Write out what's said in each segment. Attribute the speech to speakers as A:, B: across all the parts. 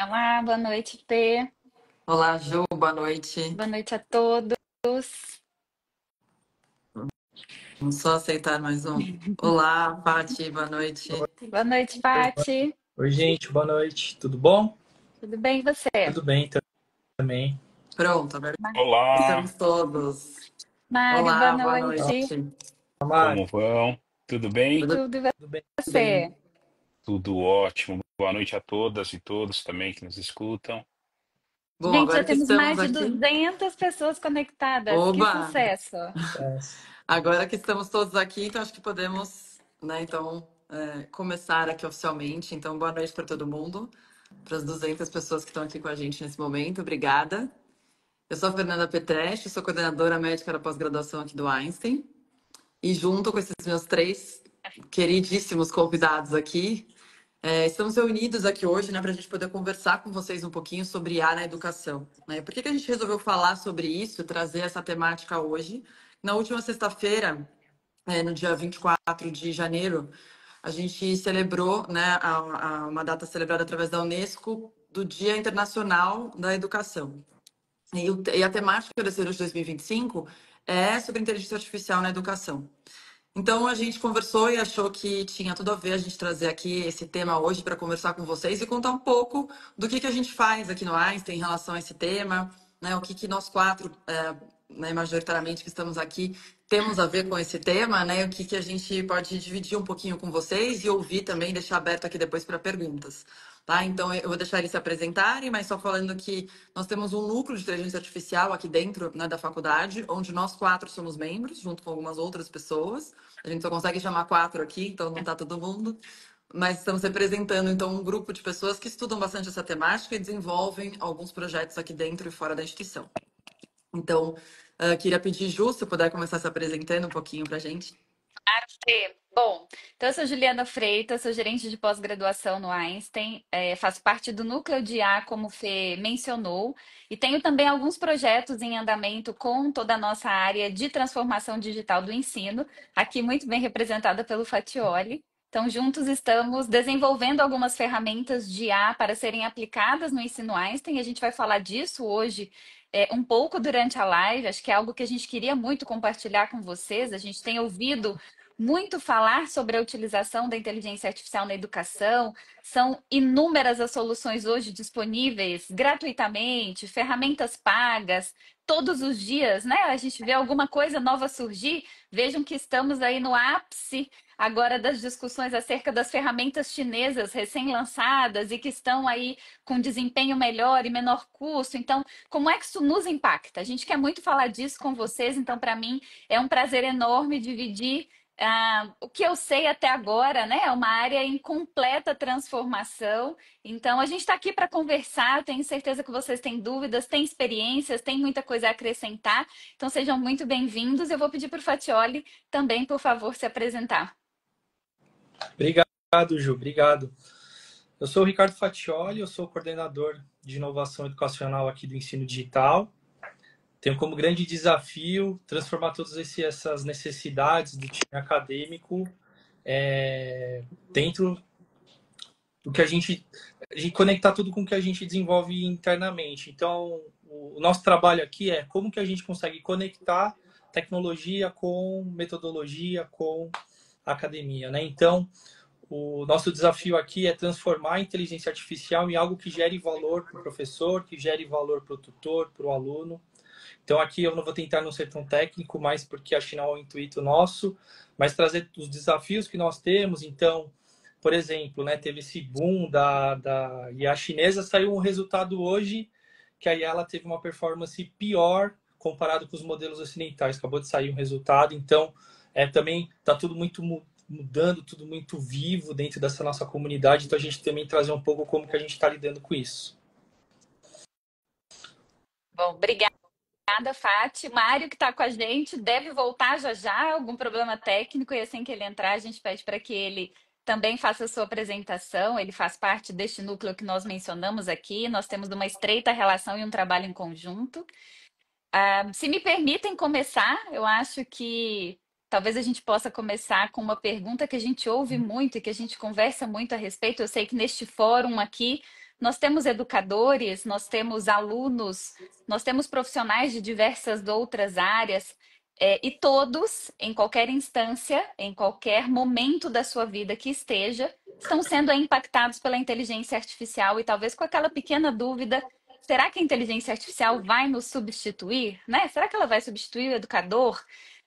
A: Olá, boa noite, Fê.
B: Olá, Ju, boa noite.
A: Boa noite a todos.
B: Vamos só aceitar mais um. Olá, Pati, boa noite.
A: Boa noite, Pati.
C: Oi, gente, boa noite. Tudo bom?
A: Tudo bem e você?
C: Tudo bem também.
B: Pronto, agora
D: Olá,
B: estamos todos.
A: Mário, boa
B: Olá, boa
A: noite.
B: noite.
C: Mari,
D: como vão? Tudo bem?
B: Tudo
A: Tudo e
C: tudo bem?
A: você?
B: bem?
D: Tudo ótimo. Boa noite a todas e todos também que nos escutam.
B: Bom,
A: Gente, já
B: agora que
A: temos
B: estamos
A: mais de
B: aqui.
A: 200 pessoas conectadas. Que
B: Oba!
A: sucesso!
B: Agora que estamos todos aqui, então acho que podemos, né, então, começar aqui oficialmente. Então, boa noite para todo mundo, para as 200 pessoas que estão aqui com a gente nesse momento. Obrigada. Eu sou a Fernanda Petretti, sou coordenadora médica da pós-graduação aqui do Einstein. E junto com esses meus três queridíssimos convidados aqui, estamos reunidos aqui hoje, né, para a gente poder conversar com vocês um pouquinho sobre IA na educação, né? Por que a gente resolveu falar sobre isso, trazer essa temática hoje? Na última sexta-feira, no dia 24 de janeiro, a gente celebrou, né, uma data celebrada através da Unesco do Dia Internacional da Educação. E a temática desse ano de 2025 é sobre inteligência artificial na educação. Então a gente conversou e achou que tinha tudo a ver a gente trazer aqui esse tema hoje para conversar com vocês e contar um pouco do que a gente faz aqui no Einstein em relação a esse tema, né? O que nós quatro, né, majoritariamente que estamos aqui, temos a ver com esse tema, né? O que a gente pode dividir um pouquinho com vocês e ouvir também, deixar aberto aqui depois para perguntas. Tá? Então, eu vou deixar eles se apresentarem, mas só falando que nós temos um núcleo de inteligência artificial aqui dentro, né, da faculdade, onde nós quatro somos membros, junto com algumas outras pessoas. A gente só consegue chamar quatro aqui, então não está todo mundo. Mas estamos representando, então, um grupo de pessoas que estudam bastante essa temática e desenvolvem alguns projetos aqui dentro e fora da instituição. Então, queria pedir, Ju, se puder começar se apresentando um pouquinho para a gente.
A: Fê. Bom, então eu sou Juliana Freitas, sou gerente de pós-graduação no Einstein, faço parte do núcleo de IA, como o Fê mencionou, e tenho também alguns projetos em andamento com toda a nossa área de transformação digital do ensino, aqui muito bem representada pelo Fatioli. Então, juntos estamos desenvolvendo algumas ferramentas de IA para serem aplicadas no ensino Einstein, e a gente vai falar disso hoje. Um pouco durante a live, acho que é algo que a gente queria muito compartilhar com vocês. A gente tem ouvido muito falar sobre a utilização da inteligência artificial na educação. São inúmeras as soluções hoje disponíveis gratuitamente, ferramentas pagas, todos os dias, né? A gente vê alguma coisa nova surgir. Vejam que estamos aí no ápice agora das discussões acerca das ferramentas chinesas recém-lançadas e que estão aí com desempenho melhor e menor custo. Então, como é que isso nos impacta? A gente quer muito falar disso com vocês, então, para mim, é um prazer enorme dividir o que eu sei até agora, né, é uma área em completa transformação. Então, a gente está aqui para conversar. Tenho certeza que vocês têm dúvidas, têm experiências, têm muita coisa a acrescentar. Então, sejam muito bem-vindos. Eu vou pedir para o Fatioli também, por favor, se apresentar.
C: Obrigado, Ju, obrigado. Eu sou o Ricardo Fatioli, eu sou coordenador de inovação educacional aqui do Ensino Digital. Tenho como grande desafio transformar todas essas necessidades do time acadêmico dentro do que a gente conectar tudo com o que a gente desenvolve internamente. Então, o nosso trabalho aqui é como que a gente consegue conectar tecnologia com metodologia, com academia, né? Então, o nosso desafio aqui é transformar a inteligência artificial em algo que gere valor para o professor, que gere valor para o tutor, para o aluno. Então, aqui eu não vou tentar não ser tão técnico, mas porque acho que não é o intuito nosso, mas trazer os desafios que nós temos. Então, por exemplo, né, teve esse boom e a chinesa, saiu um resultado hoje que aí ela teve uma performance pior comparado com os modelos ocidentais. Acabou de sair um resultado, então também está tudo muito mudando, tudo muito vivo dentro dessa nossa comunidade, então a gente também trazer um pouco como que a gente está lidando com isso.
A: Bom, obrigada. Obrigada, Fati. Mário, que está com a gente, deve voltar já já, algum problema técnico, e assim que ele entrar, a gente pede para que ele também faça a sua apresentação. Ele faz parte deste núcleo que nós mencionamos aqui. Nós temos uma estreita relação e um trabalho em conjunto. Se me permitem começar, eu acho que talvez a gente possa começar com uma pergunta que a gente ouve muito e que a gente conversa muito a respeito. Eu sei que neste fórum aqui nós temos educadores, nós temos alunos, nós temos profissionais de diversas outras áreas, e todos, em qualquer instância, em qualquer momento da sua vida que esteja, estão sendo impactados pela inteligência artificial e talvez com aquela pequena dúvida: será que a inteligência artificial vai nos substituir, né? Será que ela vai substituir o educador?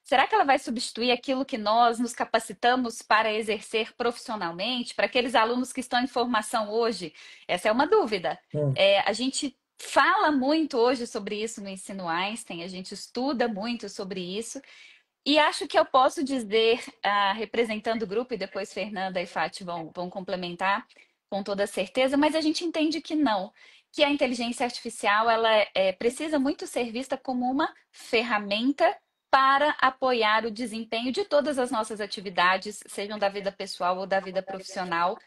A: Será que ela vai substituir aquilo que nós nos capacitamos para exercer profissionalmente, para aqueles alunos que estão em formação hoje? Essa é uma dúvida.
C: Hum.
A: A gente fala muito hoje sobre isso no Ensino Einstein, a gente estuda muito sobre isso, e acho que eu posso dizer, representando o grupo, e depois Fernanda e Fati vão complementar com toda certeza, mas a gente entende que não, que a inteligência artificial ela precisa muito ser vista como uma ferramenta para apoiar o desempenho de todas as nossas atividades, sejam da vida pessoal ou da vida profissional.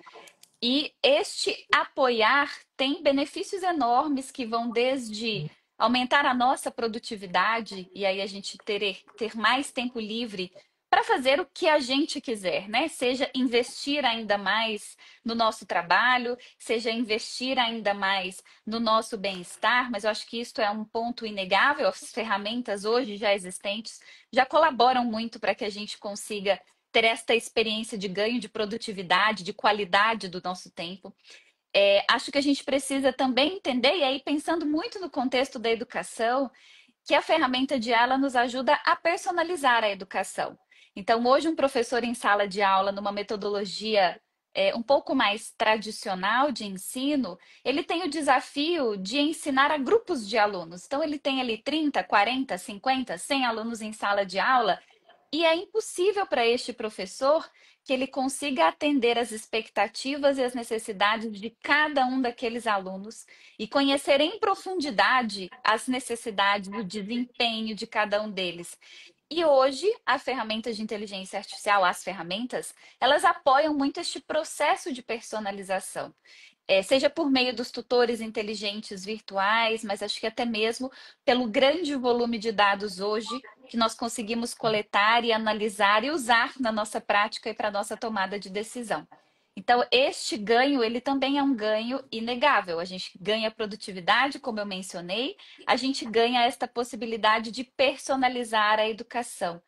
A: E este apoiar tem benefícios enormes que vão desde aumentar a nossa produtividade, e aí a gente ter mais tempo livre para fazer o que a gente quiser, né? Seja investir ainda mais no nosso trabalho, seja investir ainda mais no nosso bem-estar, mas eu acho que isso é um ponto inegável. As ferramentas hoje já existentes já colaboram muito para que a gente consiga ter esta experiência de ganho de produtividade, de qualidade do nosso tempo. Acho que a gente precisa também entender, e aí pensando muito no contexto da educação, que a ferramenta de ela nos ajuda a personalizar a educação. Então, hoje, um professor em sala de aula, numa metodologia um pouco mais tradicional de ensino, ele tem o desafio de ensinar a grupos de alunos. Então, ele tem ali 30, 40, 50, 100 alunos em sala de aula, e é impossível para este professor que ele consiga atender as expectativas e as necessidades de cada um daqueles alunos e conhecer em profundidade as necessidades do desempenho de cada um deles. E hoje, a ferramenta de inteligência artificial, as ferramentas, elas apoiam muito este processo de personalização. Seja por meio dos tutores inteligentes virtuais, mas acho que até mesmo pelo grande volume de dados hoje que nós conseguimos coletar e analisar e usar na nossa prática e para a nossa tomada de decisão. Então, este ganho, ele também é um ganho inegável. A gente ganha produtividade, como eu mencionei, a gente ganha esta possibilidade de personalizar a educação.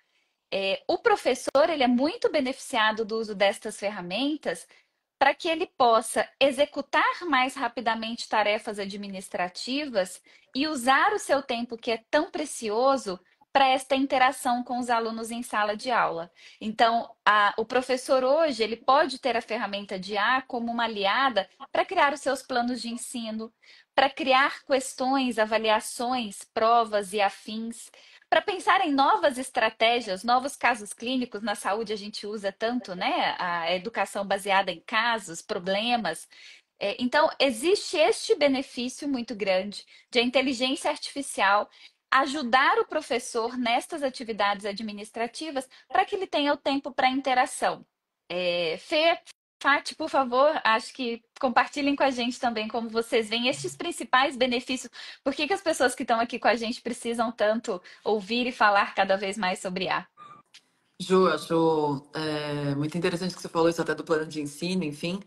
A: O professor, ele é muito beneficiado do uso destas ferramentas para que ele possa executar mais rapidamente tarefas administrativas e usar o seu tempo, que é tão precioso, para esta interação com os alunos em sala de aula. Então, o professor hoje ele pode ter a ferramenta de IA como uma aliada para criar os seus planos de ensino, para criar questões, avaliações, provas e afins, para pensar em novas estratégias, novos casos clínicos. Na saúde a gente usa tanto, né? A educação baseada em casos, problemas. Então, existe este benefício muito grande de a inteligência artificial ajudar o professor nestas atividades administrativas para que ele tenha o tempo para interação. Fê, Fati, por favor, acho que compartilhem com a gente também como vocês veem estes principais benefícios. Por que as pessoas que estão aqui com a gente precisam tanto ouvir e falar cada vez mais sobre IA?
B: Ju, acho muito interessante que você falou isso até do plano de ensino, enfim,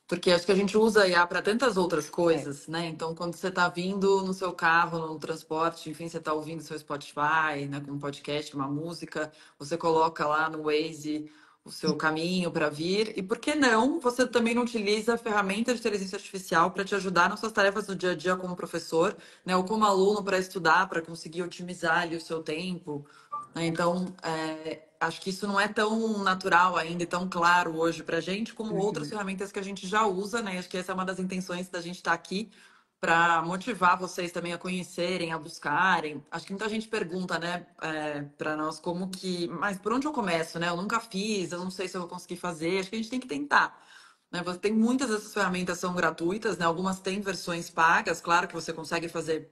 B: porque acho que a gente usa a IA para tantas outras coisas, né? Então, quando você está vindo no seu carro, no transporte, enfim, você está ouvindo seu Spotify, né, com um podcast, uma música, você coloca lá no Waze o seu caminho para vir. E por que não você também não utiliza a ferramenta de inteligência artificial para te ajudar nas suas tarefas do dia a dia como professor, né, ou como aluno para estudar, para conseguir otimizar ali o seu tempo, né? Então, acho que isso não é tão natural ainda e tão claro hoje para a gente, como outras ferramentas que a gente já usa, né? Acho que essa é uma das intenções da gente estar aqui para motivar vocês também a conhecerem, a buscarem. Acho que muita gente pergunta, né, para nós como que, mas por onde eu começo, né? Eu nunca fiz, eu não sei se eu vou conseguir fazer. Acho que a gente tem que tentar. Né? Tem muitas dessas ferramentas são gratuitas, né? Algumas têm versões pagas, claro que você consegue fazer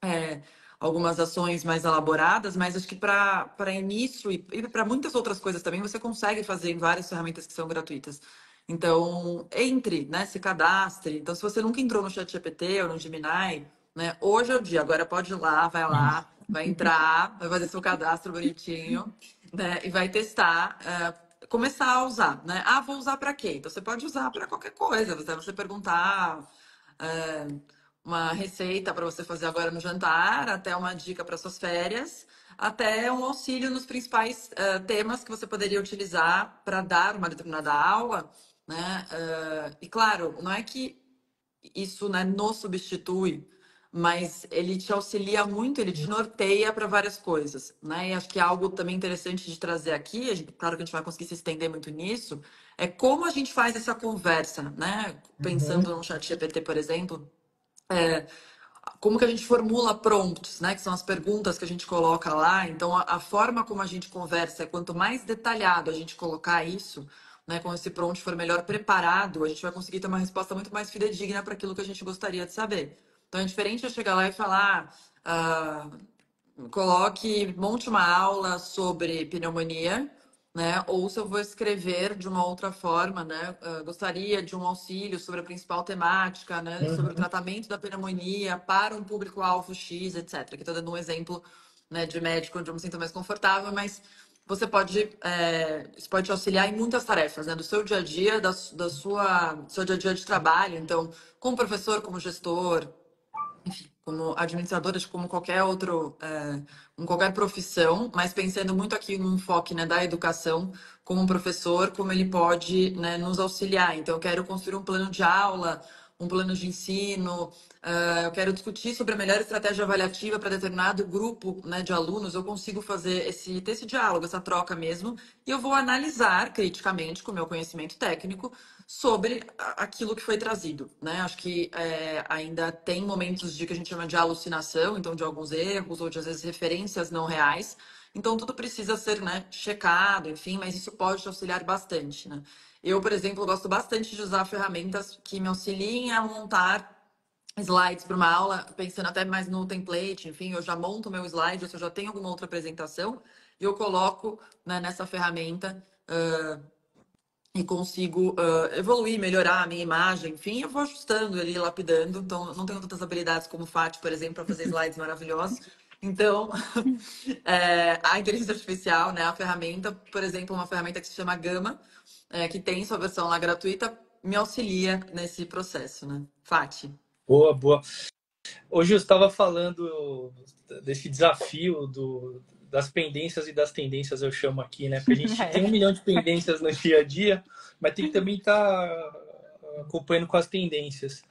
B: é, algumas ações mais elaboradas, mas acho que para início e para muitas outras coisas também você consegue fazer em várias ferramentas que são gratuitas. Então, entre, né? Se cadastre. Então, se você nunca entrou no ChatGPT ou no Gemini, né? Hoje é o dia. Agora pode ir lá, vai entrar, vai fazer seu cadastro bonitinho, né? E vai testar. Começar a usar, né? Ah, vou usar para quê? Então você pode usar para qualquer coisa. Você perguntar uma receita para você fazer agora no jantar, até uma dica para suas férias, até um auxílio nos principais temas que você poderia utilizar para dar uma determinada aula, né? E claro, não é que isso, né, nos substitui, mas ele te auxilia muito, ele te norteia para várias coisas, né? E acho que é algo também interessante de trazer aqui, claro que a gente vai conseguir se estender muito nisso, é como a gente faz essa conversa, né?
C: Uhum.
B: Pensando no chat GPT, por exemplo, como que a gente formula prompts, né? Que são as perguntas que a gente coloca lá. Então, a forma como a gente conversa, quanto mais detalhado a gente colocar isso, né? Como esse prompt for melhor preparado, a gente vai conseguir ter uma resposta muito mais fidedigna para aquilo que a gente gostaria de saber. Então, é diferente eu chegar lá e falar, monte uma aula sobre pneumonia, né? Ou se eu vou escrever de uma outra forma, né? Gostaria de um auxílio sobre a principal temática, né? Sobre o
C: Uhum.
B: tratamento da pneumonia para um público-alvo X, etc. Aqui estou dando um exemplo, né, de médico onde eu me sinto mais confortável, mas você pode, isso pode te auxiliar em muitas tarefas, né? Do seu dia a dia, do seu dia a dia de trabalho. Então, como professor, como gestor, enfim, como administradora, como qualquer outro, em qualquer profissão, mas pensando muito aqui no enfoque, né, da educação, como um professor, como ele pode, né, nos auxiliar. Então, eu quero construir um plano de aula, um plano de ensino, eu quero discutir sobre a melhor estratégia avaliativa para determinado grupo, né, de alunos. Eu consigo ter esse diálogo, essa troca mesmo, e eu vou analisar criticamente, com o meu conhecimento técnico, sobre aquilo que foi trazido, né? Acho que ainda tem momentos de que a gente chama de alucinação, então de alguns erros ou de às vezes referências não reais. Então tudo precisa ser, né, checado, enfim, mas isso pode te auxiliar bastante, né? Eu, por exemplo, gosto bastante de usar ferramentas que me auxiliem a montar slides para uma aula, pensando até mais no template, enfim, eu já monto meu slide, ou se eu já tenho alguma outra apresentação, e eu coloco, né, nessa ferramenta e consigo evoluir, melhorar a minha imagem, enfim, eu vou ajustando ali, lapidando. Então, eu não tenho tantas habilidades como o Fati, por exemplo, para fazer slides maravilhosos. Então, a inteligência artificial, né, a ferramenta, por exemplo, uma ferramenta que se chama Gama, que tem sua versão lá gratuita, me auxilia nesse processo, né? Fati.
C: Boa, boa. Hoje eu estava falando desse desafio das pendências e das tendências, eu chamo aqui, né? Porque a gente tem 1 milhão de pendências no dia a dia, mas tem que também estar acompanhando com as tendências.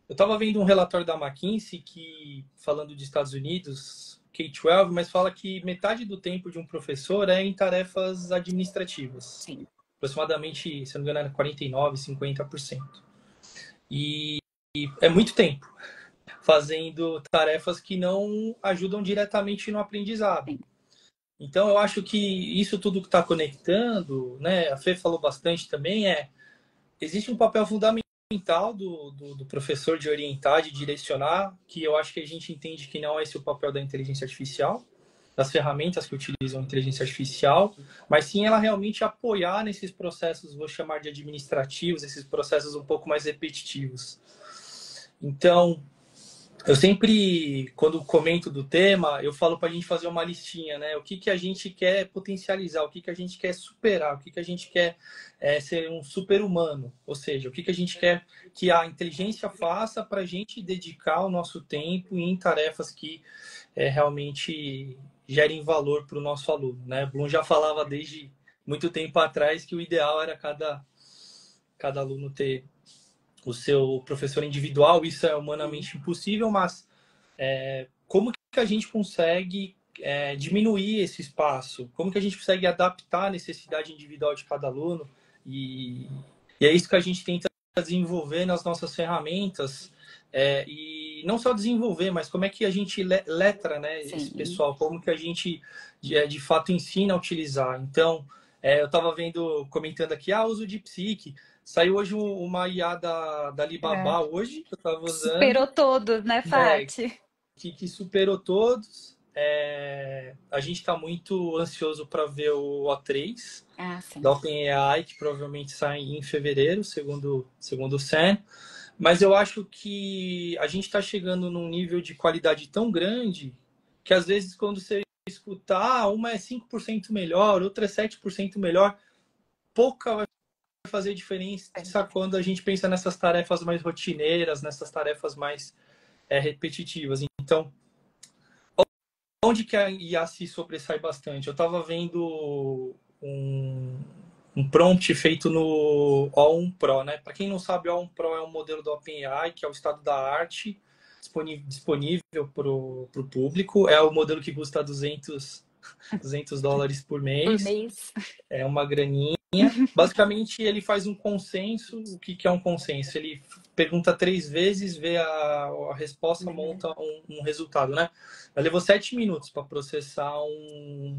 C: Eu estava vendo um relatório da McKinsey que, falando dos Estados Unidos, K-12, mas fala que metade do tempo de um professor é em tarefas administrativas.
A: Sim.
C: Aproximadamente, se não me engano, 49%, 50%. E é muito tempo fazendo tarefas que não ajudam diretamente no aprendizado.
A: Sim.
C: Então, eu acho que isso tudo que está conectando, né? A Fê falou bastante também, existe um papel fundamental do professor de orientar, de direcionar, que eu acho que a gente entende que não é esse o papel da inteligência artificial, das ferramentas que utilizam a inteligência artificial, mas sim ela realmente apoiar nesses processos, vou chamar de administrativos, esses processos um pouco mais repetitivos. Então, eu sempre, quando comento do tema, eu falo para a gente fazer uma listinha, né? O que a gente quer potencializar, o que a gente quer superar, o que a gente quer ser um super-humano. Ou seja, o que a gente quer que a inteligência faça para a gente dedicar o nosso tempo em tarefas que realmente gerem valor para o nosso aluno, né? Bloom já falava desde muito tempo atrás que o ideal era cada aluno ter o seu professor individual. Isso é humanamente impossível, mas como que a gente consegue diminuir esse espaço? Como que a gente consegue adaptar a necessidade individual de cada aluno? E é isso que a gente tenta desenvolver nas nossas ferramentas. E não só desenvolver, mas como é que a gente letra, né, esse
A: Sim.
C: pessoal? Como que a gente, de fato, ensina a utilizar? Então, eu estava comentando aqui, uso de Psique. Saiu hoje uma IA da
A: É.
C: Alibaba hoje, que eu estava
A: Superou
C: usando,
A: todos, né, Fati?
C: que superou todos. A gente está muito ansioso para ver o O3
A: Ah,
C: da
A: sim.
C: OpenAI, que provavelmente sai em fevereiro, segundo o Sam. Mas eu acho que a gente está chegando num nível de qualidade tão grande que às vezes quando você escutar, uma é 5% melhor, outra é 7% melhor, pouca vai fazer diferença quando a gente pensa nessas tarefas mais rotineiras, nessas tarefas mais repetitivas. Então, onde que a IA se sobressai bastante? Eu estava vendo um prompt feito no O1 Pro, né? Para quem não sabe, o O1 Pro é um modelo do OpenAI, que é o estado da arte disponível para o público. É o modelo que custa $200 por
A: Por
C: mês.
A: mês.
C: É uma graninha. Basicamente, ele faz um consenso. O que é um consenso? Ele pergunta 3 vezes, vê a resposta, monta um resultado, né? Ela levou 7 minutos para processar um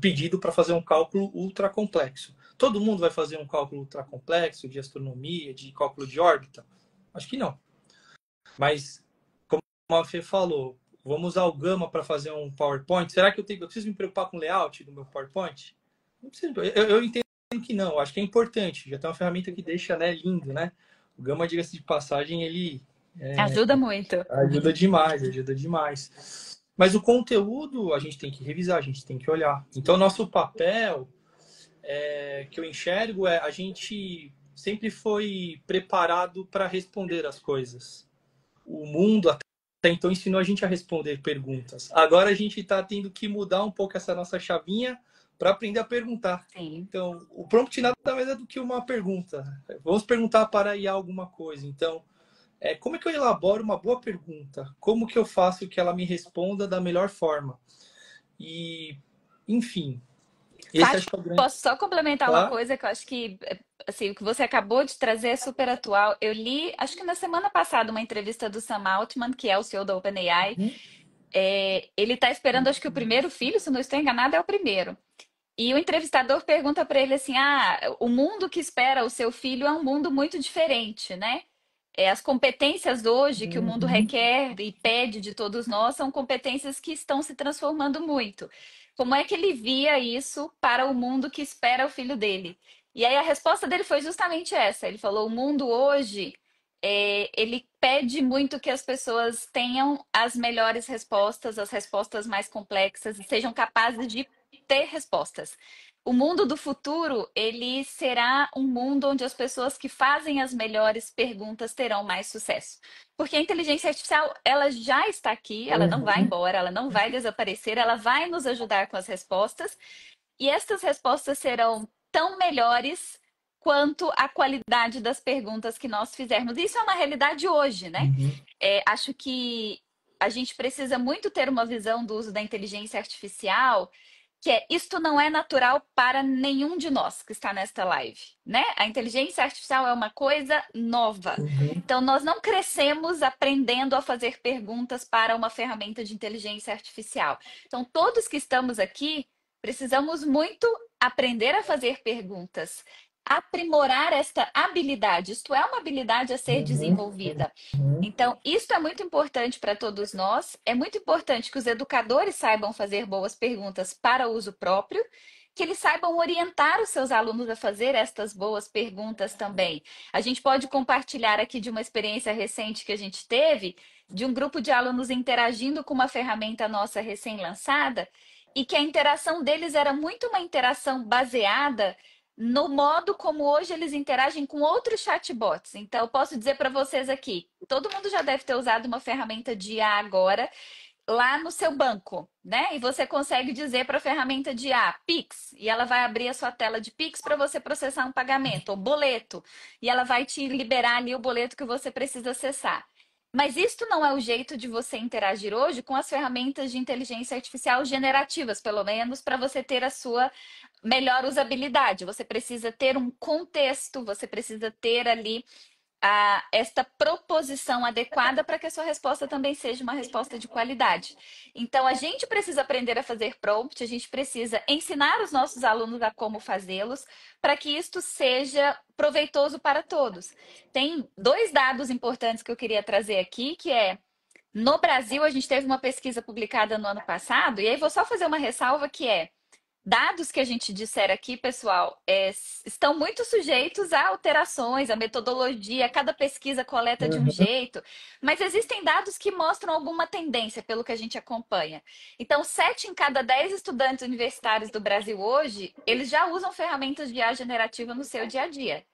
C: pedido para fazer um cálculo ultra complexo. Todo mundo vai fazer um cálculo ultra complexo de astronomia, de cálculo de órbita? Acho que não. Mas, como a Fê falou, vamos usar o Gama para fazer um PowerPoint. Será que eu preciso me preocupar com o layout do meu PowerPoint? Não preciso. Eu entendo que não, acho que é importante. Já tem uma ferramenta que deixa, né, lindo, né? O Gama, diga-se de passagem, ele
A: Ajuda muito.
C: ajuda demais, ajuda demais. Mas o conteúdo a gente tem que revisar, a gente tem que olhar. Então, nosso papel que eu enxergo a gente sempre foi preparado para responder as coisas. O mundo até então ensinou a gente a responder perguntas. Agora a gente está tendo que mudar um pouco essa nossa chavinha para aprender a perguntar.
A: Sim.
C: Então, o prompt nada mais é do que uma pergunta. Vamos perguntar para a IA alguma coisa. Então, como é que eu elaboro uma boa pergunta? Como que eu faço que ela me responda da melhor forma? E, enfim, esse acho que é o grande...
A: Posso só complementar uma coisa que eu acho que assim, o que você acabou de trazer é super atual. Eu li, acho que na semana passada, uma entrevista do Sam Altman, que é o CEO da OpenAI. Ele está esperando, acho que o primeiro filho, se não estou enganada, é o primeiro. E o entrevistador pergunta para ele assim: o mundo que espera o seu filho é um mundo muito diferente, né? As competências hoje que o mundo requer e pede de todos nós são competências que estão se transformando muito. Como é que ele via isso para o mundo que espera o filho dele? E aí a resposta dele foi justamente essa. Ele falou: o mundo hoje, ele pede muito que as pessoas tenham as melhores respostas, as respostas mais complexas, e sejam capazes de ter respostas. O mundo do futuro, ele será um mundo onde as pessoas que fazem as melhores perguntas terão mais sucesso. Porque a inteligência artificial, ela já está aqui, ela não vai embora, ela não vai desaparecer, ela vai nos ajudar com as respostas. E estas respostas serão tão melhores quanto a qualidade das perguntas que nós fizermos. Isso é uma realidade hoje, né? Acho que a gente precisa muito ter uma visão do uso da inteligência artificial, que isto não é natural para nenhum de nós que está nesta live, né? A inteligência artificial é uma coisa nova. Então, nós não crescemos aprendendo a fazer perguntas para uma ferramenta de inteligência artificial. Então, todos que estamos aqui precisamos muito aprender a fazer perguntas, aprimorar esta habilidade. Isto é uma habilidade a ser desenvolvida. Então, isso é muito importante para todos nós. É muito importante que os educadores saibam fazer boas perguntas para uso próprio, que eles saibam orientar os seus alunos a fazer estas boas perguntas também. A gente pode compartilhar aqui de uma experiência recente que a gente teve, de um grupo de alunos interagindo com uma ferramenta nossa recém-lançada, e que a interação deles era muito uma interação baseada no modo como hoje eles interagem com outros chatbots. Então, eu posso dizer para vocês aqui, todo mundo já deve ter usado uma ferramenta de IA agora, lá no seu banco, né? E você consegue dizer para a ferramenta de IA, Pix, e ela vai abrir a sua tela de Pix para você processar um pagamento, ou boleto, e ela vai te liberar ali o boleto que você precisa acessar. Mas isto não é o jeito de você interagir hoje com as ferramentas de inteligência artificial generativas, pelo menos para você ter a sua melhor usabilidade. Você precisa ter um contexto, você precisa ter ali esta proposição adequada para que a sua resposta também seja uma resposta de qualidade. Então, a gente precisa aprender a fazer prompt, a gente precisa ensinar os nossos alunos a como fazê-los, para que isto seja proveitoso para todos. Tem 2 dados importantes que eu queria trazer aqui, que no Brasil, a gente teve uma pesquisa publicada no ano passado, e aí vou só fazer uma ressalva que dados que a gente disser aqui, pessoal, estão muito sujeitos a alterações, a metodologia, cada pesquisa coleta de um jeito, mas existem dados que mostram alguma tendência pelo que a gente acompanha. Então, 7 em cada 10 estudantes universitários do Brasil hoje, eles já usam ferramentas de IA generativa no seu dia a dia.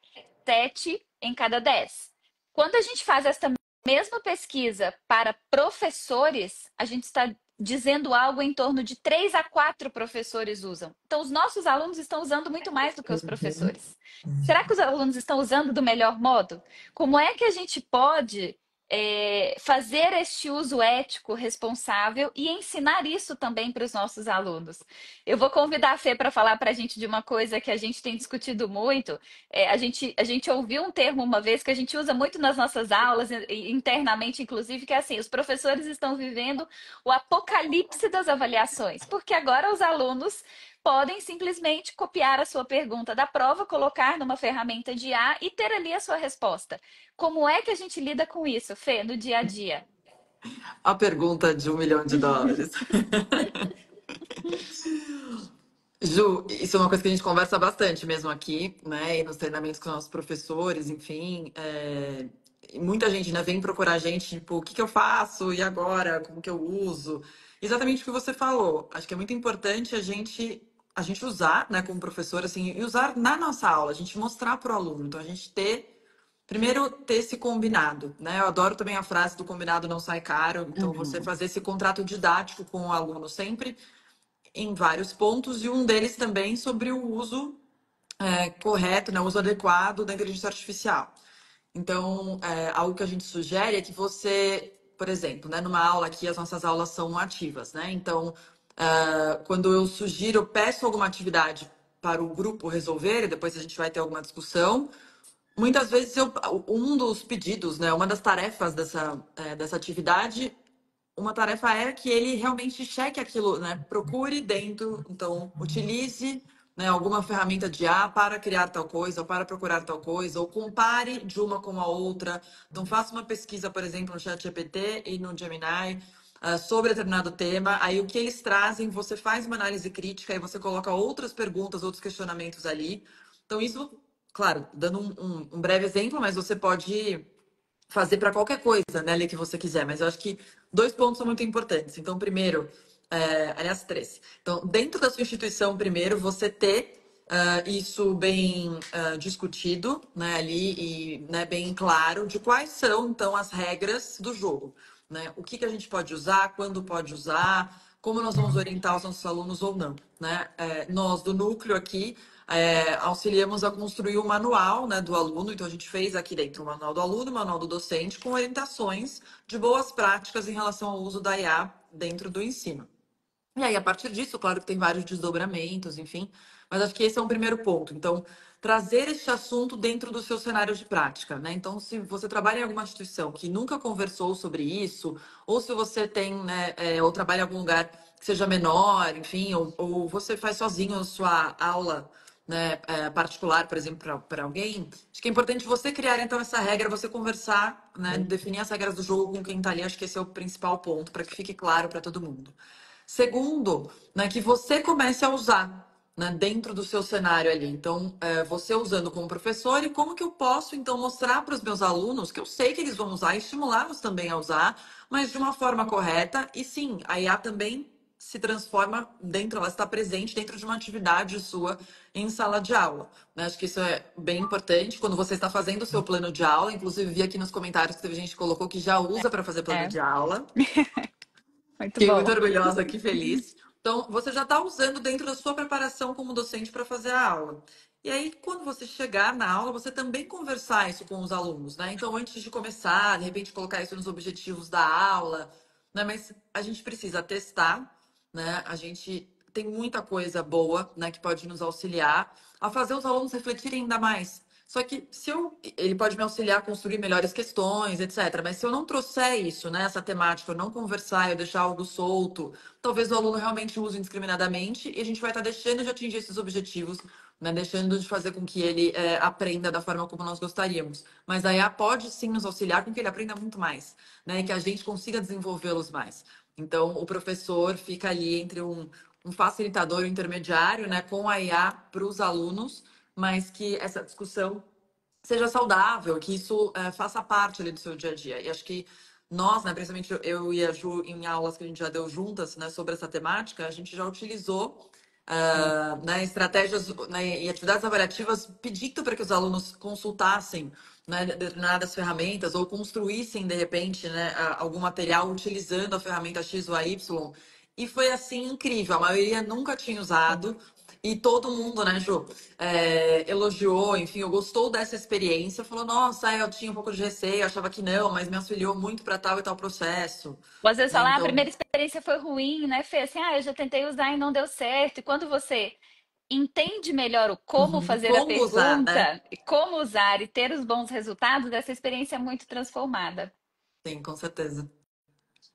A: 7 em cada 10. Quando a gente faz essa mesma pesquisa para professores, a gente está dizendo algo em torno de 3 a 4 professores usam. Então, os nossos alunos estão usando muito mais do que os professores. Será que os alunos estão usando do melhor modo? Como é que a gente pode fazer este uso ético, responsável e ensinar isso também para os nossos alunos? Eu vou convidar a Fê para falar para a gente de uma coisa que a gente tem discutido muito. A gente ouviu um termo uma vez que a gente usa muito nas nossas aulas, internamente, inclusive, que é assim: os professores estão vivendo o apocalipse das avaliações, porque agora os alunos podem simplesmente copiar a sua pergunta da prova, colocar numa ferramenta de IA e ter ali a sua resposta. Como é que a gente lida com isso, Fê, no dia a dia?
B: A pergunta de US$ 1 milhão. Ju, isso é uma coisa que a gente conversa bastante mesmo aqui, né? E nos treinamentos com os nossos professores, enfim. E muita gente, né, vem procurar a gente, tipo, o que que eu faço? E agora? Como que eu uso? Exatamente o que você falou. Acho que é muito importante a gente usar, né, como professor, assim, e usar na nossa aula, a gente mostrar para o aluno. Então, a gente primeiro, ter esse combinado, né? Eu adoro também a frase do combinado não sai caro. Então, você fazer esse contrato didático com o aluno sempre em vários pontos, e um deles também sobre o uso correto, né, o uso adequado da inteligência artificial. Então, algo que a gente sugere é que você, por exemplo, né, numa aula aqui, as nossas aulas são ativas, né? Então, quando eu sugiro, eu peço alguma atividade para o grupo resolver, e depois a gente vai ter alguma discussão. Muitas vezes, um dos pedidos, né, uma das tarefas dessa atividade, uma tarefa é que ele realmente cheque aquilo, né? Procure dentro, então utilize, né, alguma ferramenta de IA para criar tal coisa, ou para procurar tal coisa, ou compare de uma com a outra. Então faça uma pesquisa, por exemplo, no ChatGPT e no Gemini, sobre determinado tema. Aí o que eles trazem, você faz uma análise crítica e você coloca outras perguntas, outros questionamentos ali. Então isso, claro, dando um breve exemplo, mas você pode fazer para qualquer coisa, né, ali que você quiser. Mas eu acho que 2 pontos são muito importantes. Então, primeiro, aliás, 3. Então, dentro da sua instituição, primeiro, você ter isso bem discutido, né, ali e, né, bem claro de quais são, então, as regras do jogo, né? O que que a gente pode usar, quando pode usar, como nós vamos orientar os nossos alunos ou não, né? Nós, do núcleo aqui, auxiliamos a construir o manual, né, do aluno. Então, a gente fez aqui dentro o manual do aluno, o manual do docente, com orientações de boas práticas em relação ao uso da IA dentro do ensino. E aí, a partir disso, claro que tem vários desdobramentos, enfim, mas acho que esse é um primeiro ponto. Então, trazer este assunto dentro do seu cenário de prática, né? Então, se você trabalha em alguma instituição que nunca conversou sobre isso, ou se você tem, né, ou trabalha em algum lugar que seja menor, enfim, ou você faz sozinho a sua aula, né, particular, por exemplo, para alguém, acho que é importante você criar, então, essa regra, você conversar, né, definir as regras do jogo com quem está ali. Acho que esse é o principal ponto, para que fique claro para todo mundo. Segundo, né, que você comece a usar, né, dentro do seu cenário ali. Então, você usando como professor, e como que eu posso, então, mostrar para os meus alunos que eu sei que eles vão usar, e estimulá-los também a usar, mas de uma forma correta. E sim, a IA também se transforma dentro, ela está presente dentro de uma atividade sua em sala de aula, né? Acho que isso é bem importante quando você está fazendo o seu plano de aula. Inclusive, vi aqui nos comentários que teve gente que colocou que já usa para fazer plano
A: É,
B: de aula.
A: muito
B: Fiquei muito
A: bom.
B: orgulhosa aqui, feliz. Então, você já está usando dentro da sua preparação como docente para fazer a aula. E aí, quando você chegar na aula, você também conversar isso com os alunos, né? Então, antes de começar, de repente, colocar isso nos objetivos da aula, né? Mas a gente precisa testar, né? A gente tem muita coisa boa, né, que pode nos auxiliar a fazer os alunos refletirem ainda mais. Só que ele pode me auxiliar a construir melhores questões, etc. Mas se eu não trouxer isso, né, essa temática, eu não conversar, eu deixar algo solto, talvez o aluno realmente use indiscriminadamente, e a gente vai estar deixando de atingir esses objetivos, né, deixando de fazer com que ele aprenda da forma como nós gostaríamos. Mas a IA pode sim nos auxiliar com que ele aprenda muito mais, né, e que a gente consiga desenvolvê-los mais. Então, o professor fica ali entre um facilitador, um intermediário, né, com a IA para os alunos, mas que essa discussão seja saudável, que isso faça parte ali do seu dia a dia. E acho que nós, né, principalmente eu e a Ju, em aulas que a gente já deu juntas, né, sobre essa temática, a gente já utilizou
A: Sim.
B: né, estratégias, né, e atividades avaliativas pedindo para que os alunos consultassem, né, determinadas ferramentas ou construíssem, de repente, né, algum material utilizando a ferramenta X ou a Y. E foi assim incrível. A maioria nunca tinha usado. E todo mundo, né, Ju, elogiou, enfim, gostou dessa experiência. Falou, nossa, eu tinha um pouco de receio, achava que não, mas me auxiliou muito para tal e tal processo.
A: Ou às vezes
B: Né?
A: falar, a
B: Então,
A: primeira experiência foi ruim, né, Fê? Assim, eu já tentei usar e não deu certo. E quando você entende melhor o como
B: uhum,
A: fazer a
B: como usar, né?
A: pergunta, e como usar e ter os bons resultados, essa experiência é muito transformada.
B: Sim, com certeza.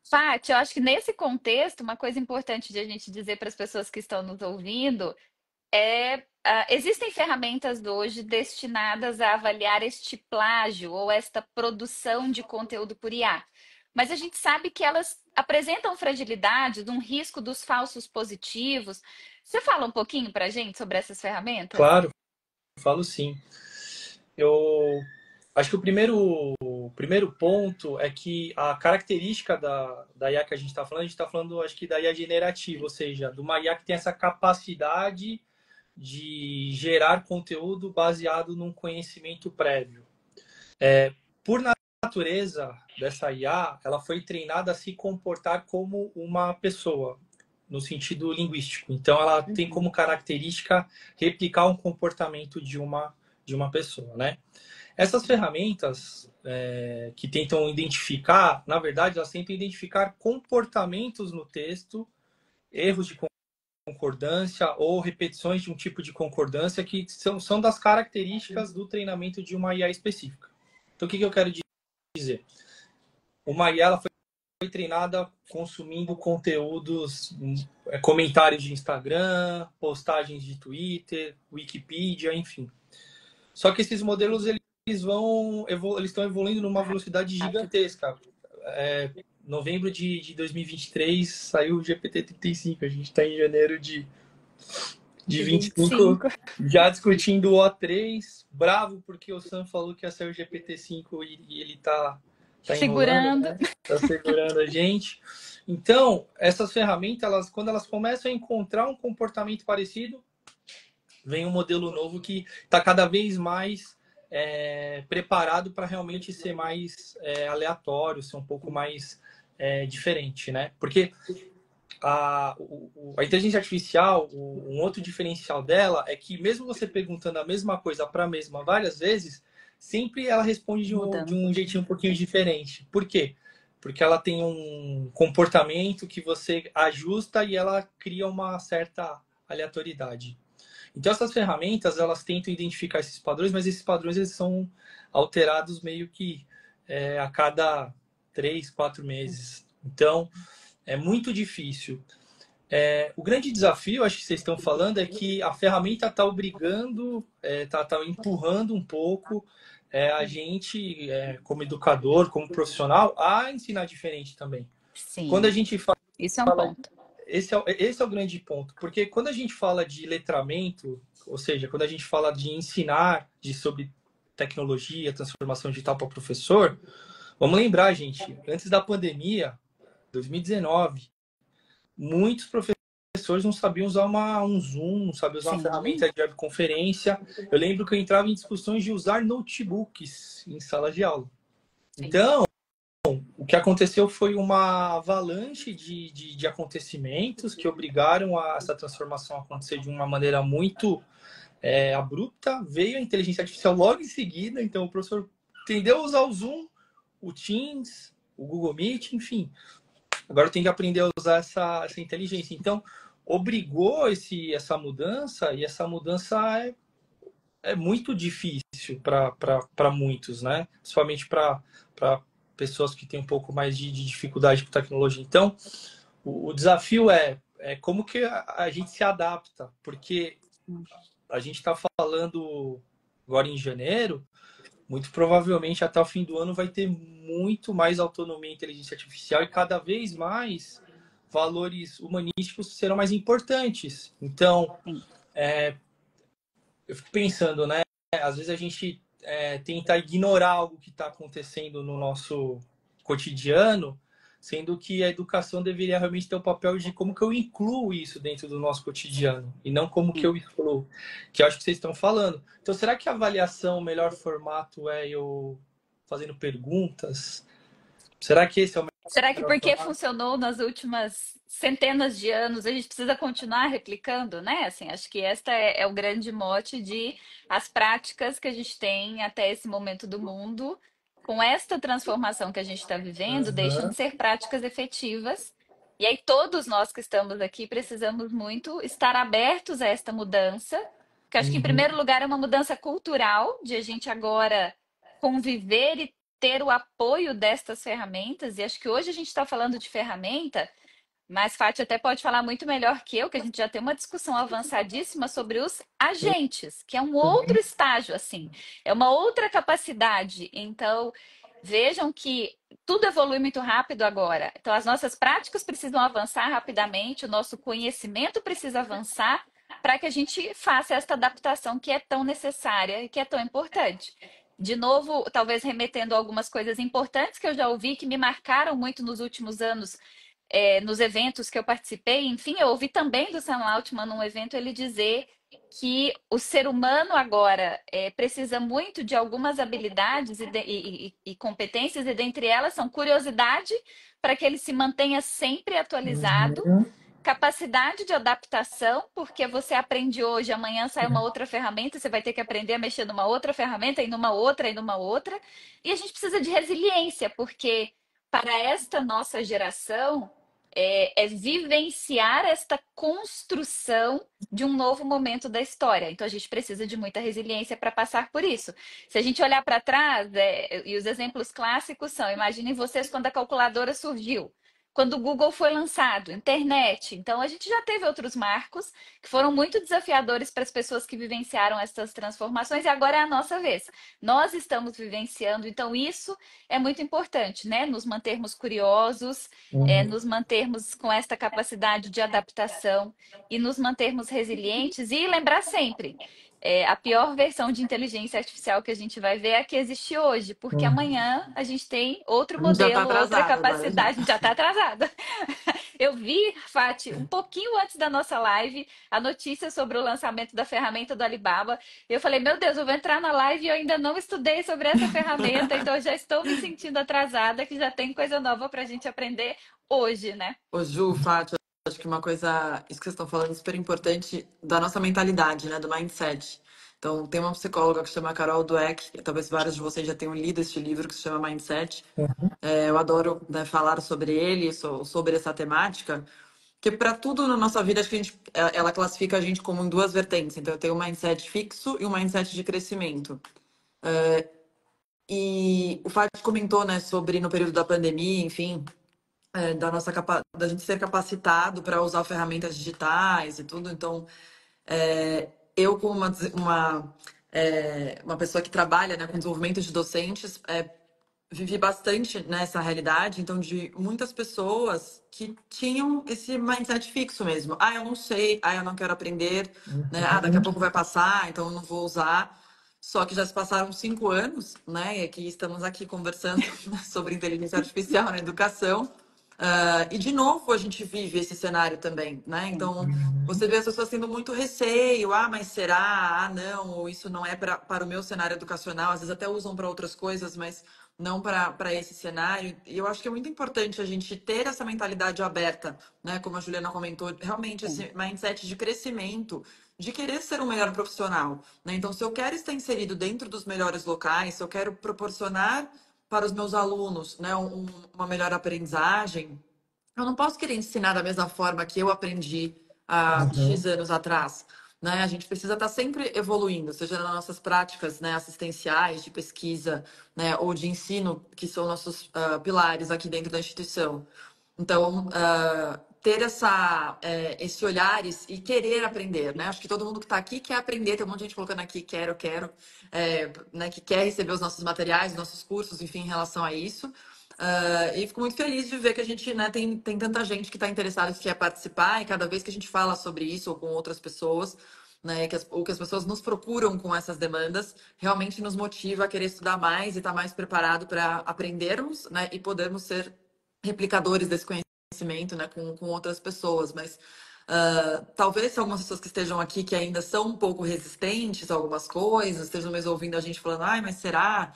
A: Paty, eu acho que nesse contexto, uma coisa importante de a gente dizer para as pessoas que estão nos ouvindo existem ferramentas hoje destinadas a avaliar este plágio ou esta produção de conteúdo por IA. Mas a gente sabe que elas apresentam fragilidades, um risco dos falsos positivos. Você fala um pouquinho para a gente sobre essas ferramentas?
C: Claro, falo sim. Eu acho que o primeiro ponto é que a característica da IA que a gente está falando, acho que da IA generativa, ou seja, de uma IA que tem essa capacidade de gerar conteúdo baseado num conhecimento prévio. Por natureza dessa IA, ela foi treinada a se comportar como uma pessoa, no sentido linguístico. Então, ela tem como característica replicar um comportamento de uma pessoa, né? Essas ferramentas que tentam identificar, na verdade, elas tentam identificar comportamentos no texto, erros de concordância ou repetições de um tipo de concordância que são das características do treinamento de uma IA específica. Então, o que eu quero dizer? Uma IA ela foi treinada consumindo conteúdos, comentários de Instagram, postagens de Twitter, Wikipedia, enfim. Só que esses modelos eles estão evoluindo numa velocidade gigantesca. Novembro de 2023 saiu o GPT-35. A gente está em janeiro de 25,
A: 25.
C: já discutindo o O3, bravo porque o Sam falou que ia sair o GPT-5 e ele tá enrolando,
A: Segurando.
C: né? Tá segurando a gente. Então, essas ferramentas, quando elas começam a encontrar um comportamento parecido, vem um modelo novo que está cada vez mais preparado para realmente ser mais aleatório, ser um pouco mais diferente, né? Porque a inteligência artificial, um outro diferencial dela é que mesmo você perguntando a mesma coisa para a mesma várias vezes, sempre ela responde de um
A: Mudando.
C: jeitinho um pouquinho diferente. Por quê? Porque ela tem um comportamento que você ajusta e ela cria uma certa aleatoriedade. Então essas ferramentas, elas tentam identificar esses padrões, mas esses padrões eles são alterados meio que a cada 3, 4 meses. Então, é muito difícil. O grande desafio, acho que vocês estão falando, é que a ferramenta está obrigando, está empurrando um pouco a gente, como educador, como profissional, a ensinar diferente também. Quando a
A: Sim,
C: gente fala,
A: isso é um ponto.
C: esse é o grande ponto, porque quando a gente fala de letramento, ou seja, quando a gente fala de ensinar sobre tecnologia, transformação digital para o professor, vamos lembrar, gente, antes da pandemia, 2019, muitos professores não sabiam usar um Zoom, não sabiam usar uma
A: Sim,
C: ferramenta de webconferência. Eu lembro que eu entrava em discussões de usar notebooks em sala de aula.
A: sim.
C: Então, o que aconteceu foi uma avalanche de acontecimentos que obrigaram essa transformação a acontecer de uma maneira muito abrupta. Veio a inteligência artificial logo em seguida, então o professor entendeu usar o Zoom, o Teams, o Google Meet, enfim. Agora tem que aprender a usar essa inteligência. Então, obrigou essa mudança, e essa mudança é muito difícil para muitos, né? Principalmente para pessoas que têm um pouco mais de dificuldade com tecnologia. Então, o desafio é como que a gente se adapta, porque a gente está falando agora em janeiro, muito provavelmente até o fim do ano vai ter muito mais autonomia e inteligência artificial e cada vez mais valores humanísticos serão mais importantes. Então,
A: Sim.
C: eu fico pensando, né? Às vezes a gente tenta ignorar algo que está acontecendo no nosso cotidiano sendo que a educação deveria realmente ter o papel de como que eu incluo isso dentro do nosso cotidiano e não como que eu excluo, que eu acho que vocês estão falando. Então, será que a avaliação, o melhor formato é eu fazendo perguntas? Será que esse é o
A: Será que
C: melhor
A: porque
C: formato?
A: funcionou nas últimas centenas de anos, a gente precisa continuar replicando, né? Assim, acho que esta é o grande mote de as práticas que a gente tem até esse momento do mundo, com esta transformação que a gente está vivendo, deixam de
C: Aham.
A: ser práticas efetivas. E aí, todos nós que estamos aqui precisamos muito estar abertos a esta mudança, porque acho que, em
C: Uhum.
A: primeiro lugar, é uma mudança cultural, de a gente agora conviver e ter o apoio destas ferramentas, e acho que hoje a gente está falando de ferramenta, mas Fati até pode falar muito melhor que eu, que a gente já tem uma discussão avançadíssima sobre os agentes, que é um outro estágio, assim, é uma outra capacidade. Então, vejam que tudo evolui muito rápido agora. Então, as nossas práticas precisam avançar rapidamente, o nosso conhecimento precisa avançar para que a gente faça esta adaptação que é tão necessária e que é tão importante. De novo, talvez remetendo a algumas coisas importantes que eu já ouvi, que me marcaram muito nos últimos anos, nos eventos que eu participei. Enfim, eu ouvi também do Sam Altman num evento ele dizer que o ser humano agora precisa muito de algumas habilidades e competências, e dentre elas são curiosidade, para que ele se mantenha sempre atualizado,
C: Uhum.
A: capacidade de adaptação, porque você aprende hoje, amanhã sai uma outra ferramenta, você vai ter que aprender a mexer numa outra ferramenta, e numa outra, e numa outra. E a gente precisa de resiliência, porque para esta nossa geração é vivenciar esta construção de um novo momento da história. Então a gente precisa de muita resiliência para passar por isso. Se a gente olhar para trás, e os exemplos clássicos são: imaginem vocês quando a calculadora surgiu. Quando o Google foi lançado, internet. Então, a gente já teve outros marcos que foram muito desafiadores para as pessoas que vivenciaram essas transformações, e agora é a nossa vez. Nós estamos vivenciando, então isso é muito importante, né? Nos mantermos curiosos,
C: Uhum.
A: nos mantermos com esta capacidade de adaptação e nos mantermos resilientes, e lembrar sempre. A pior versão de inteligência artificial que a gente vai ver é a que existe hoje, porque
C: Uhum.
A: amanhã a gente tem outro
B: A gente já tá
A: modelo, outra
B: atrasado agora já.
A: capacidade, a gente já está atrasada. Eu vi, Fati, um pouquinho antes da nossa live, a notícia sobre o lançamento da ferramenta do Alibaba. E eu falei, meu Deus, eu vou entrar na live e eu ainda não estudei sobre essa ferramenta, então eu já estou me sentindo atrasada, que já tem coisa nova para a gente aprender hoje, né?
B: Ô, Ju, Fátima, acho que uma coisa, isso que vocês estão falando é super importante da nossa mentalidade, né, do mindset. Então, tem uma psicóloga que se chama Carol Dweck, e talvez vários de vocês já tenham lido este livro que se chama Mindset. Eu adoro, né, falar sobre ele, sobre essa temática, porque para tudo na nossa vida, acho que ela classifica a gente como em duas vertentes. Então, eu tenho um mindset fixo e um mindset de crescimento. E o Fábio comentou, né, sobre no período da pandemia, enfim, da gente ser capacitado para usar ferramentas digitais e tudo. Então, eu como uma pessoa que trabalha, né, com desenvolvimento de docentes, vivi bastante nessa realidade, então, de muitas pessoas que tinham esse mindset fixo mesmo. Ah, eu não sei, ah, eu não quero aprender, né? Ah, daqui a
C: Uhum.
B: pouco vai passar, então eu não vou usar. Só que já se passaram 5 anos, né? E aqui estamos aqui conversando sobre inteligência artificial na educação. E de novo a gente vive esse cenário também, né? Então você vê as pessoas tendo muito receio, ah, mas será? Ah, não, ou isso não é para o meu cenário educacional, às vezes até usam para outras coisas, mas não para esse cenário. E eu acho que é muito importante a gente ter essa mentalidade aberta, né? Como a Juliana comentou, realmente esse mindset de crescimento, de querer ser um melhor profissional, né? Então, se eu quero estar inserido dentro dos melhores locais, se eu quero proporcionar para os meus alunos, né, uma melhor aprendizagem, eu não posso querer ensinar da mesma forma que eu aprendi há X
C: Uhum.
B: anos atrás. Né? A gente precisa estar sempre evoluindo, seja nas nossas práticas, né, assistenciais, de pesquisa, né, ou de ensino, que são nossos pilares aqui dentro da instituição. Então, ter esse olhar e querer aprender, né? Acho que todo mundo que está aqui quer aprender, tem um monte de gente colocando aqui, quero, né, que quer receber os nossos materiais, os nossos cursos, enfim, em relação a isso. E fico muito feliz de ver que a gente, né, tem tanta gente que está interessada, que quer participar, e cada vez que a gente fala sobre isso ou com outras pessoas, né, ou que as pessoas nos procuram com essas demandas, realmente nos motiva a querer estudar mais e estar mais preparado para aprendermos, né, e podermos ser replicadores desse conhecimento, né, com outras pessoas, mas talvez algumas pessoas que estejam aqui que ainda são um pouco resistentes a algumas coisas, estejam mesmo ouvindo a gente falando, ai, mas será?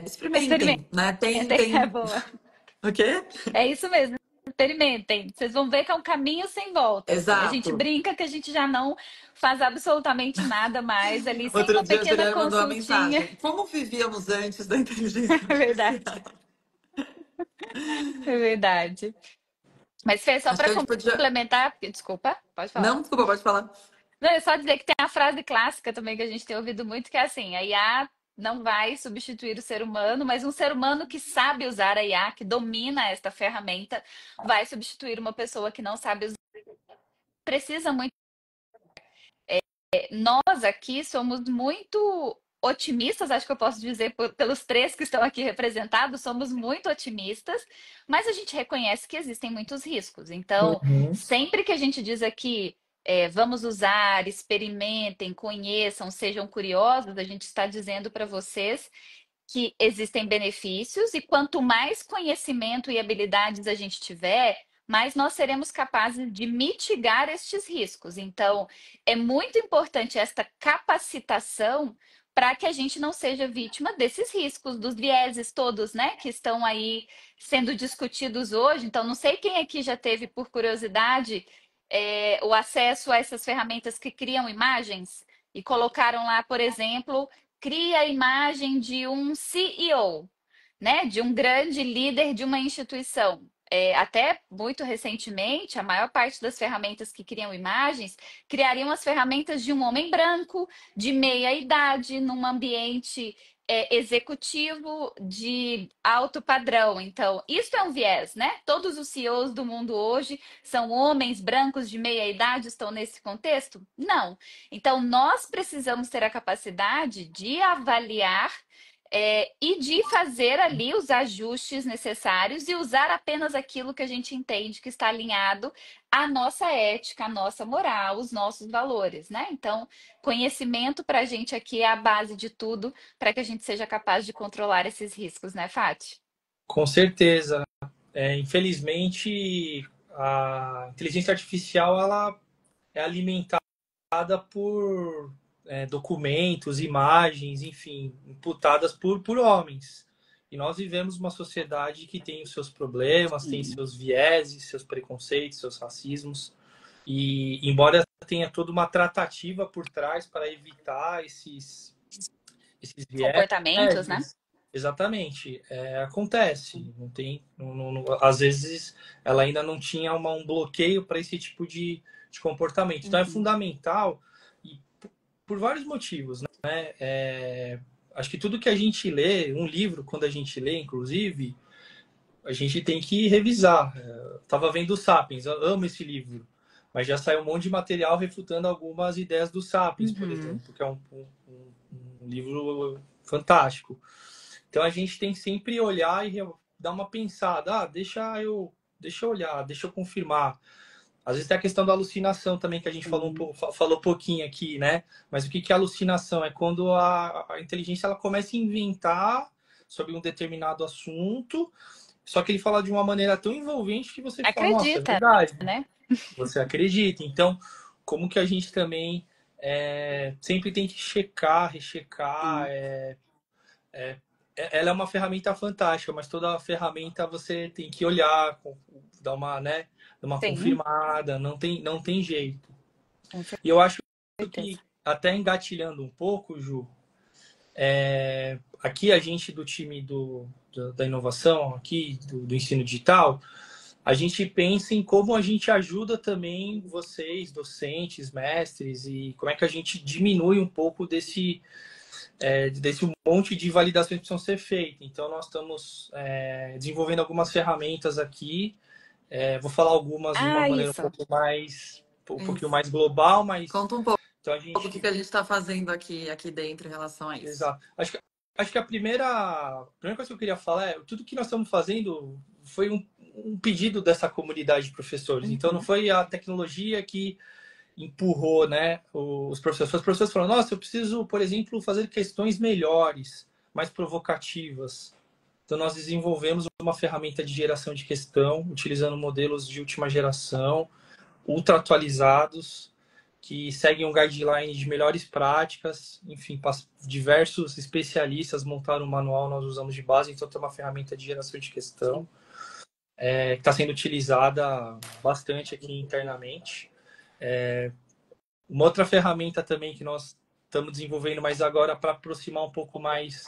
B: Experimentem, né?
A: Experimentem, é
B: Tem...
A: boa.
B: O quê?
A: É isso mesmo. Experimentem. Vocês vão ver que é um caminho sem volta, assim. A gente
B: Exato.
A: brinca que a gente já não faz absolutamente nada mais ali, sem
B: Outro
A: uma
B: dia a
A: pequena
B: Juliana mandou uma
A: consultinha.
B: mensagem. Como vivíamos antes da inteligência
A: É verdade,
B: artificial?
A: é verdade. Mas Fê, só
B: Acho que
A: para
B: a gente podia.
A: complementar, desculpa, pode falar.
B: Não, desculpa, pode falar.
A: Não, é só dizer que tem a frase clássica também que a gente tem ouvido muito, que é assim, a IA não vai substituir o ser humano, mas um ser humano que sabe usar a IA, que domina esta ferramenta, vai substituir uma pessoa que não sabe usar. Precisa muito. Nós aqui somos muito otimistas, acho que eu posso dizer pelos três que estão aqui representados, somos muito otimistas, mas a gente reconhece que existem muitos riscos. Então,
C: Uhum.
A: sempre que a gente diz aqui, vamos usar, experimentem, conheçam, sejam curiosos, a gente está dizendo para vocês que existem benefícios e quanto mais conhecimento e habilidades a gente tiver, mais nós seremos capazes de mitigar estes riscos. Então, é muito importante esta capacitação para que a gente não seja vítima desses riscos, dos vieses todos, né, que estão aí sendo discutidos hoje. Então, não sei quem aqui já teve, por curiosidade, o acesso a essas ferramentas que criam imagens e colocaram lá, por exemplo, cria a imagem de um CEO, né? De um grande líder de uma instituição. Até muito recentemente, a maior parte das ferramentas que criam imagens criariam as ferramentas de um homem branco, de meia idade, num ambiente executivo de alto padrão. Então, isso é um viés, né? Todos os CEOs do mundo hoje são homens brancos de meia idade, estão nesse contexto? Não. Então, nós precisamos ter a capacidade de avaliar e de fazer ali os ajustes necessários e usar apenas aquilo que a gente entende que está alinhado à nossa ética, à nossa moral, os nossos valores, né? Então, conhecimento para a gente aqui é a base de tudo para que a gente seja capaz de controlar esses riscos, né, Fati?
C: Com certeza. Infelizmente, a inteligência artificial ela é alimentada por documentos, imagens, enfim, imputadas por homens. E nós vivemos uma sociedade que tem os seus problemas, tem
A: Sim.
C: seus vieses, seus preconceitos, seus racismos. E embora tenha toda uma tratativa por trás para evitar esses
A: Comportamentos, né?
C: vieses, exatamente, acontece. Não tem, às vezes ela ainda não tinha um bloqueio para esse tipo de comportamento. Então é
A: Uhum.
C: fundamental e por vários motivos, né? Acho que tudo que a gente lê, um livro, quando a gente lê, inclusive, a gente tem que revisar. Estava vendo o Sapiens, eu amo esse livro, mas já saiu um monte de material refutando algumas ideias do Sapiens, por
A: Uhum.
C: exemplo, que é um livro fantástico. Então a gente tem que sempre olhar e dar uma pensada. Deixa eu olhar, deixa eu confirmar. Às vezes tem a questão da alucinação também, que a gente falou um pouquinho aqui, né? Mas o que é alucinação? É quando a inteligência ela começa a inventar sobre um determinado assunto, só que ele fala de uma maneira tão envolvente que você fala, nossa, é
A: Acredita,
C: verdade.
A: né?
C: Você acredita. Então, como que a gente também sempre tem que checar, rechecar. Ela é uma ferramenta fantástica, mas toda ferramenta você tem que olhar, dar uma
A: Sim,
C: confirmada, não tem jeito.
A: com
C: E eu acho
A: certeza.
C: que, até engatilhando um pouco, Ju, aqui a gente do time da inovação, aqui do ensino digital, a gente pensa em como a gente ajuda também vocês, docentes, mestres, e como é que a gente diminui um pouco desse monte de validações que precisam ser feitas. Então, nós estamos desenvolvendo algumas ferramentas aqui. Vou falar algumas de uma maneira
A: Isso.
C: um pouquinho mais global, mas
B: Conta um pouco
C: então a
B: do
C: gente...
B: que a gente está fazendo aqui dentro em relação a isso.
C: Exato. Acho que a primeira coisa que eu queria falar é tudo que nós estamos fazendo foi um pedido dessa comunidade de professores. Então, não foi a tecnologia que empurrou, né, os professores. Os professores falaram, nossa, eu preciso, por exemplo, fazer questões melhores, mais provocativas. Então, nós desenvolvemos uma ferramenta de geração de questão, utilizando modelos de última geração, ultra atualizados, que seguem um guideline de melhores práticas. Enfim, diversos especialistas montaram um manual, nós usamos de base. Então, tem uma ferramenta de geração de questão que está sendo utilizada bastante aqui internamente. Uma outra ferramenta também que nós estamos desenvolvendo, mas agora para aproximar um pouco mais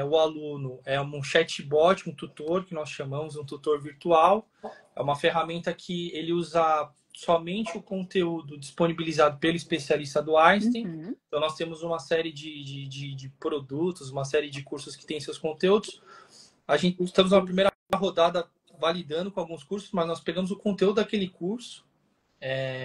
C: o aluno, é um chatbot, um tutor, que nós chamamos um tutor virtual. É uma ferramenta que ele usa somente o conteúdo disponibilizado pelo especialista do Einstein.
A: Uhum.
C: Então, nós temos uma série de produtos, uma série de cursos que têm seus conteúdos. Estamos na primeira rodada validando com alguns cursos, mas nós pegamos o conteúdo daquele curso.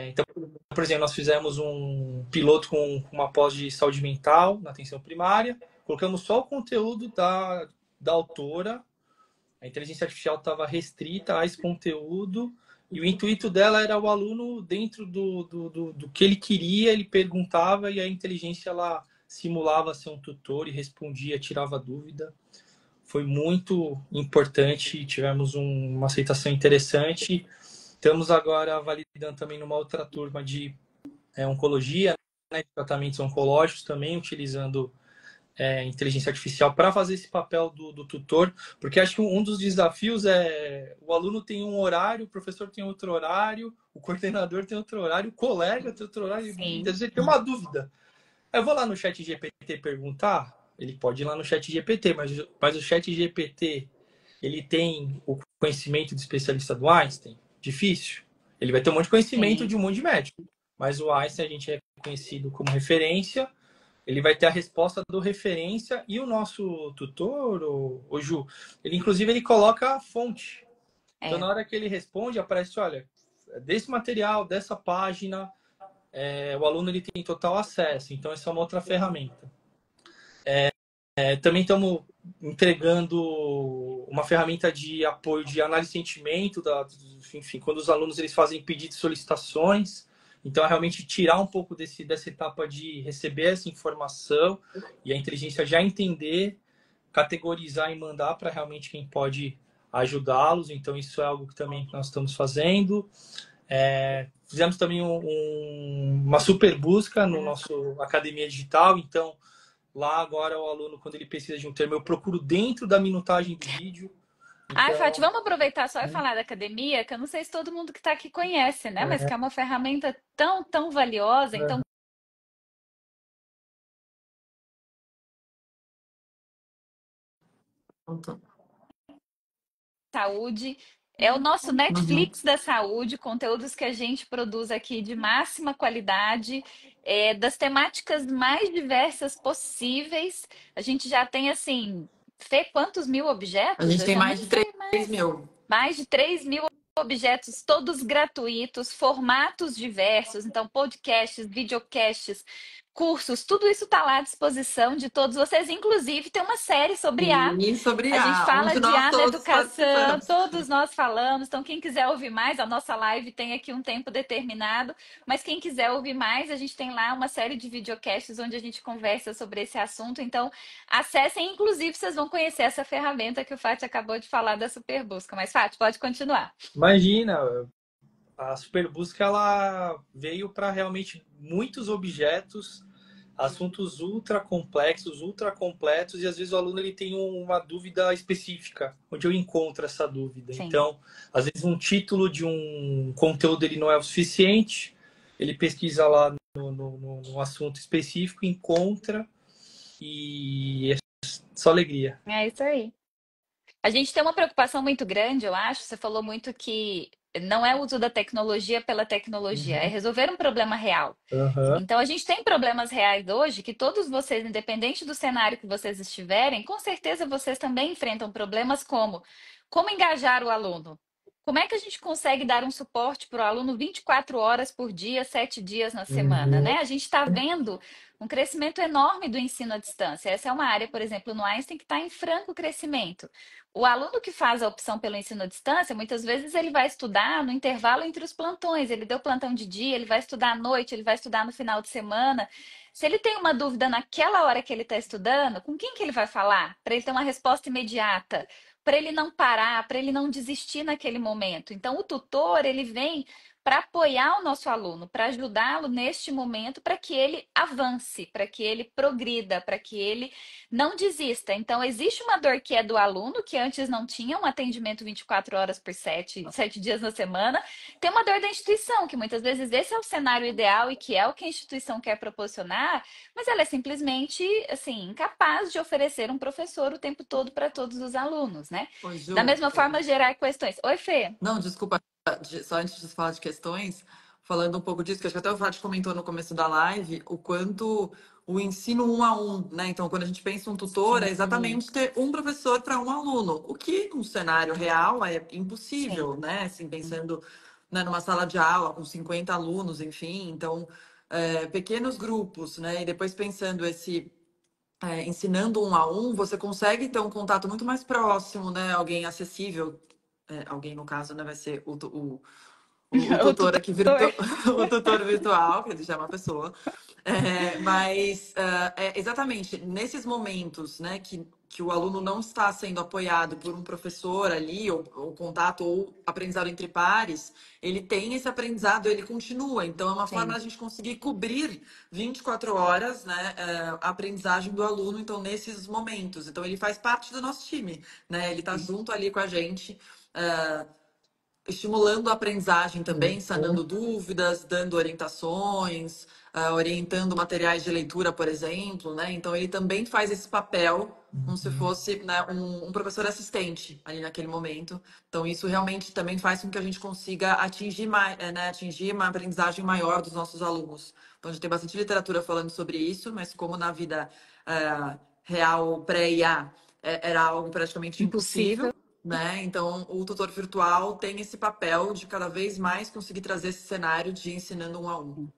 C: Então, por exemplo, nós fizemos um piloto com uma pós de saúde mental na atenção primária, colocamos só o conteúdo da autora, a inteligência artificial estava restrita a esse conteúdo, e o intuito dela era o aluno, dentro do que ele queria, ele perguntava, e a inteligência ela simulava ser um tutor e respondia, tirava dúvida. Foi muito importante, tivemos uma aceitação interessante. Estamos agora validando também numa outra turma de oncologia, né, de tratamentos oncológicos também, utilizando inteligência artificial para fazer esse papel do tutor, porque acho que um dos desafios o aluno tem um horário, o professor tem outro horário, o coordenador tem outro horário, o colega tem outro horário, e às vezes ele tem uma dúvida. Eu vou lá no chat GPT perguntar, ele pode ir lá no chat GPT, mas o chat GPT, ele tem o conhecimento de especialista do Einstein? Difícil. Ele vai ter um monte de conhecimento de um monte de médico, mas o Einstein a gente é conhecido como referência, ele vai ter a resposta do referência, e o nosso tutor, o Ju, ele coloca a fonte. Então, na hora que ele responde, aparece, olha, desse material, dessa página, o aluno ele tem total acesso. Então, essa é uma outra ferramenta. Também estamos entregando uma ferramenta de apoio de análise de sentimento, enfim, quando os alunos eles fazem pedidos e solicitações. Então, é realmente tirar um pouco dessa etapa de receber essa informação e a inteligência já entender, categorizar e mandar para realmente quem pode ajudá-los. Então, isso é algo que também nós estamos fazendo. Fizemos também uma super busca no nosso Academia Digital. Então, lá agora o aluno, quando ele precisa de um termo, eu procuro dentro da minutagem do vídeo.
A: Ai, Fati, vamos aproveitar só e falar da academia, que eu não sei se todo mundo que está aqui conhece, né? Mas que é uma ferramenta tão, tão valiosa. Então, saúde é o nosso Netflix da saúde, conteúdos que a gente produz aqui de máxima qualidade, das temáticas mais diversas possíveis. A gente já tem, assim, Fê, quantos mil objetos?
B: A gente tem
A: já
B: mais
A: nem
B: de
A: sei
B: 3 mil.
A: mais de 3.000 objetos, todos gratuitos, formatos diversos, então podcasts, videocasts, cursos, tudo isso está lá à disposição de todos vocês. Inclusive, tem uma série sobre IA.
B: E sobre
A: A gente
B: IA,
A: fala
B: onde
A: de
B: nós
A: IA na
B: todos
A: educação,
B: participamos.
A: todos nós falamos. Então, quem quiser ouvir mais, a nossa live tem aqui um tempo determinado, mas quem quiser ouvir mais, a gente tem lá uma série de videocasts onde a gente conversa sobre esse assunto. Então, acessem, inclusive, vocês vão conhecer essa ferramenta que o Fati acabou de falar da Superbusca. Mas, Fati, pode continuar.
C: Imagina, a Superbusca ela veio para realmente muitos objetos, assuntos ultra complexos, ultra completos, e às vezes o aluno ele tem uma dúvida específica, onde eu encontro essa dúvida.
A: Sim.
C: Então, às vezes um título um conteúdo ele não é o suficiente, ele pesquisa lá no assunto específico, encontra, e é só alegria.
A: É isso aí. A gente tem uma preocupação muito grande, eu acho. Você falou muito que não é o uso da tecnologia pela tecnologia, é resolver um problema real.
C: Uhum.
A: Então, a gente tem problemas reais hoje que todos vocês, independente do cenário que vocês estiverem, com certeza vocês também enfrentam problemas como engajar o aluno, como é que a gente consegue dar um suporte para o aluno 24 horas por dia, 7 dias na semana,
C: Uhum.
A: né? A gente está vendo um crescimento enorme do ensino à distância. Essa é uma área, por exemplo, no Einstein que está em franco crescimento. O aluno que faz a opção pelo ensino à distância, muitas vezes ele vai estudar no intervalo entre os plantões. Ele deu plantão de dia, ele vai estudar à noite, ele vai estudar no final de semana. Se ele tem uma dúvida naquela hora que ele está estudando, com quem que ele vai falar? Para ele ter uma resposta imediata, para ele não parar, para ele não desistir naquele momento. Então, o tutor, ele vem para apoiar o nosso aluno, para ajudá-lo neste momento, para que ele avance, para que ele progrida, para que ele não desista. Então, existe uma dor que é do aluno, que antes não tinha um atendimento 24 horas por 7 dias na semana. Tem uma dor da instituição, que muitas vezes esse é o cenário ideal e que é o que a instituição quer proporcionar, mas ela é simplesmente, assim, incapaz de oferecer um professor o tempo todo para todos os alunos, né?
B: Ô,
A: Da
B: Ju,
A: mesma forma, gerar questões. Oi, Fê.
B: não, desculpa, só antes de falar de questões, falando um pouco disso, que acho que até o Vlad comentou no começo da live, o quanto o ensino um a um, né? Então, quando a gente pensa em um tutor, é
A: Sim,
B: exatamente ter um professor para um aluno, o que no cenário real é
A: sim.
B: impossível, né? Assim, pensando, né, numa sala de aula com 50 alunos, enfim, então, pequenos grupos, né? E depois pensando ensinando um a um, você consegue ter um contato muito mais próximo, né? Alguém acessível, alguém no caso, né? Vai ser o
A: O
B: tutor aqui,
A: tutor.
B: o tutor virtual, que ele já é uma pessoa. Mas exatamente nesses momentos, né, que o aluno não está sendo apoiado por um professor ali, ou contato, ou aprendizado entre pares, ele tem esse aprendizado, ele continua. Então, é uma forma
A: Sim.
B: da gente conseguir cobrir 24 horas, né, a aprendizagem do aluno, então, nesses momentos. Então, ele faz parte do nosso time, né? Ele está junto ali com a gente. Estimulando a aprendizagem também, sanando dúvidas, dando orientações, orientando materiais de leitura, por exemplo, né? Então ele também faz esse papel como se fosse, né, um professor assistente ali naquele momento. Então isso realmente também faz com que a gente consiga atingir mais, né, atingir uma aprendizagem maior dos nossos alunos. Então a gente tem bastante literatura falando sobre isso, mas como na vida real pré-IA era algo praticamente
A: Impossível.
B: impossível, né? Então, o tutor virtual tem esse papel de cada vez mais conseguir trazer esse cenário de ensinando um a um.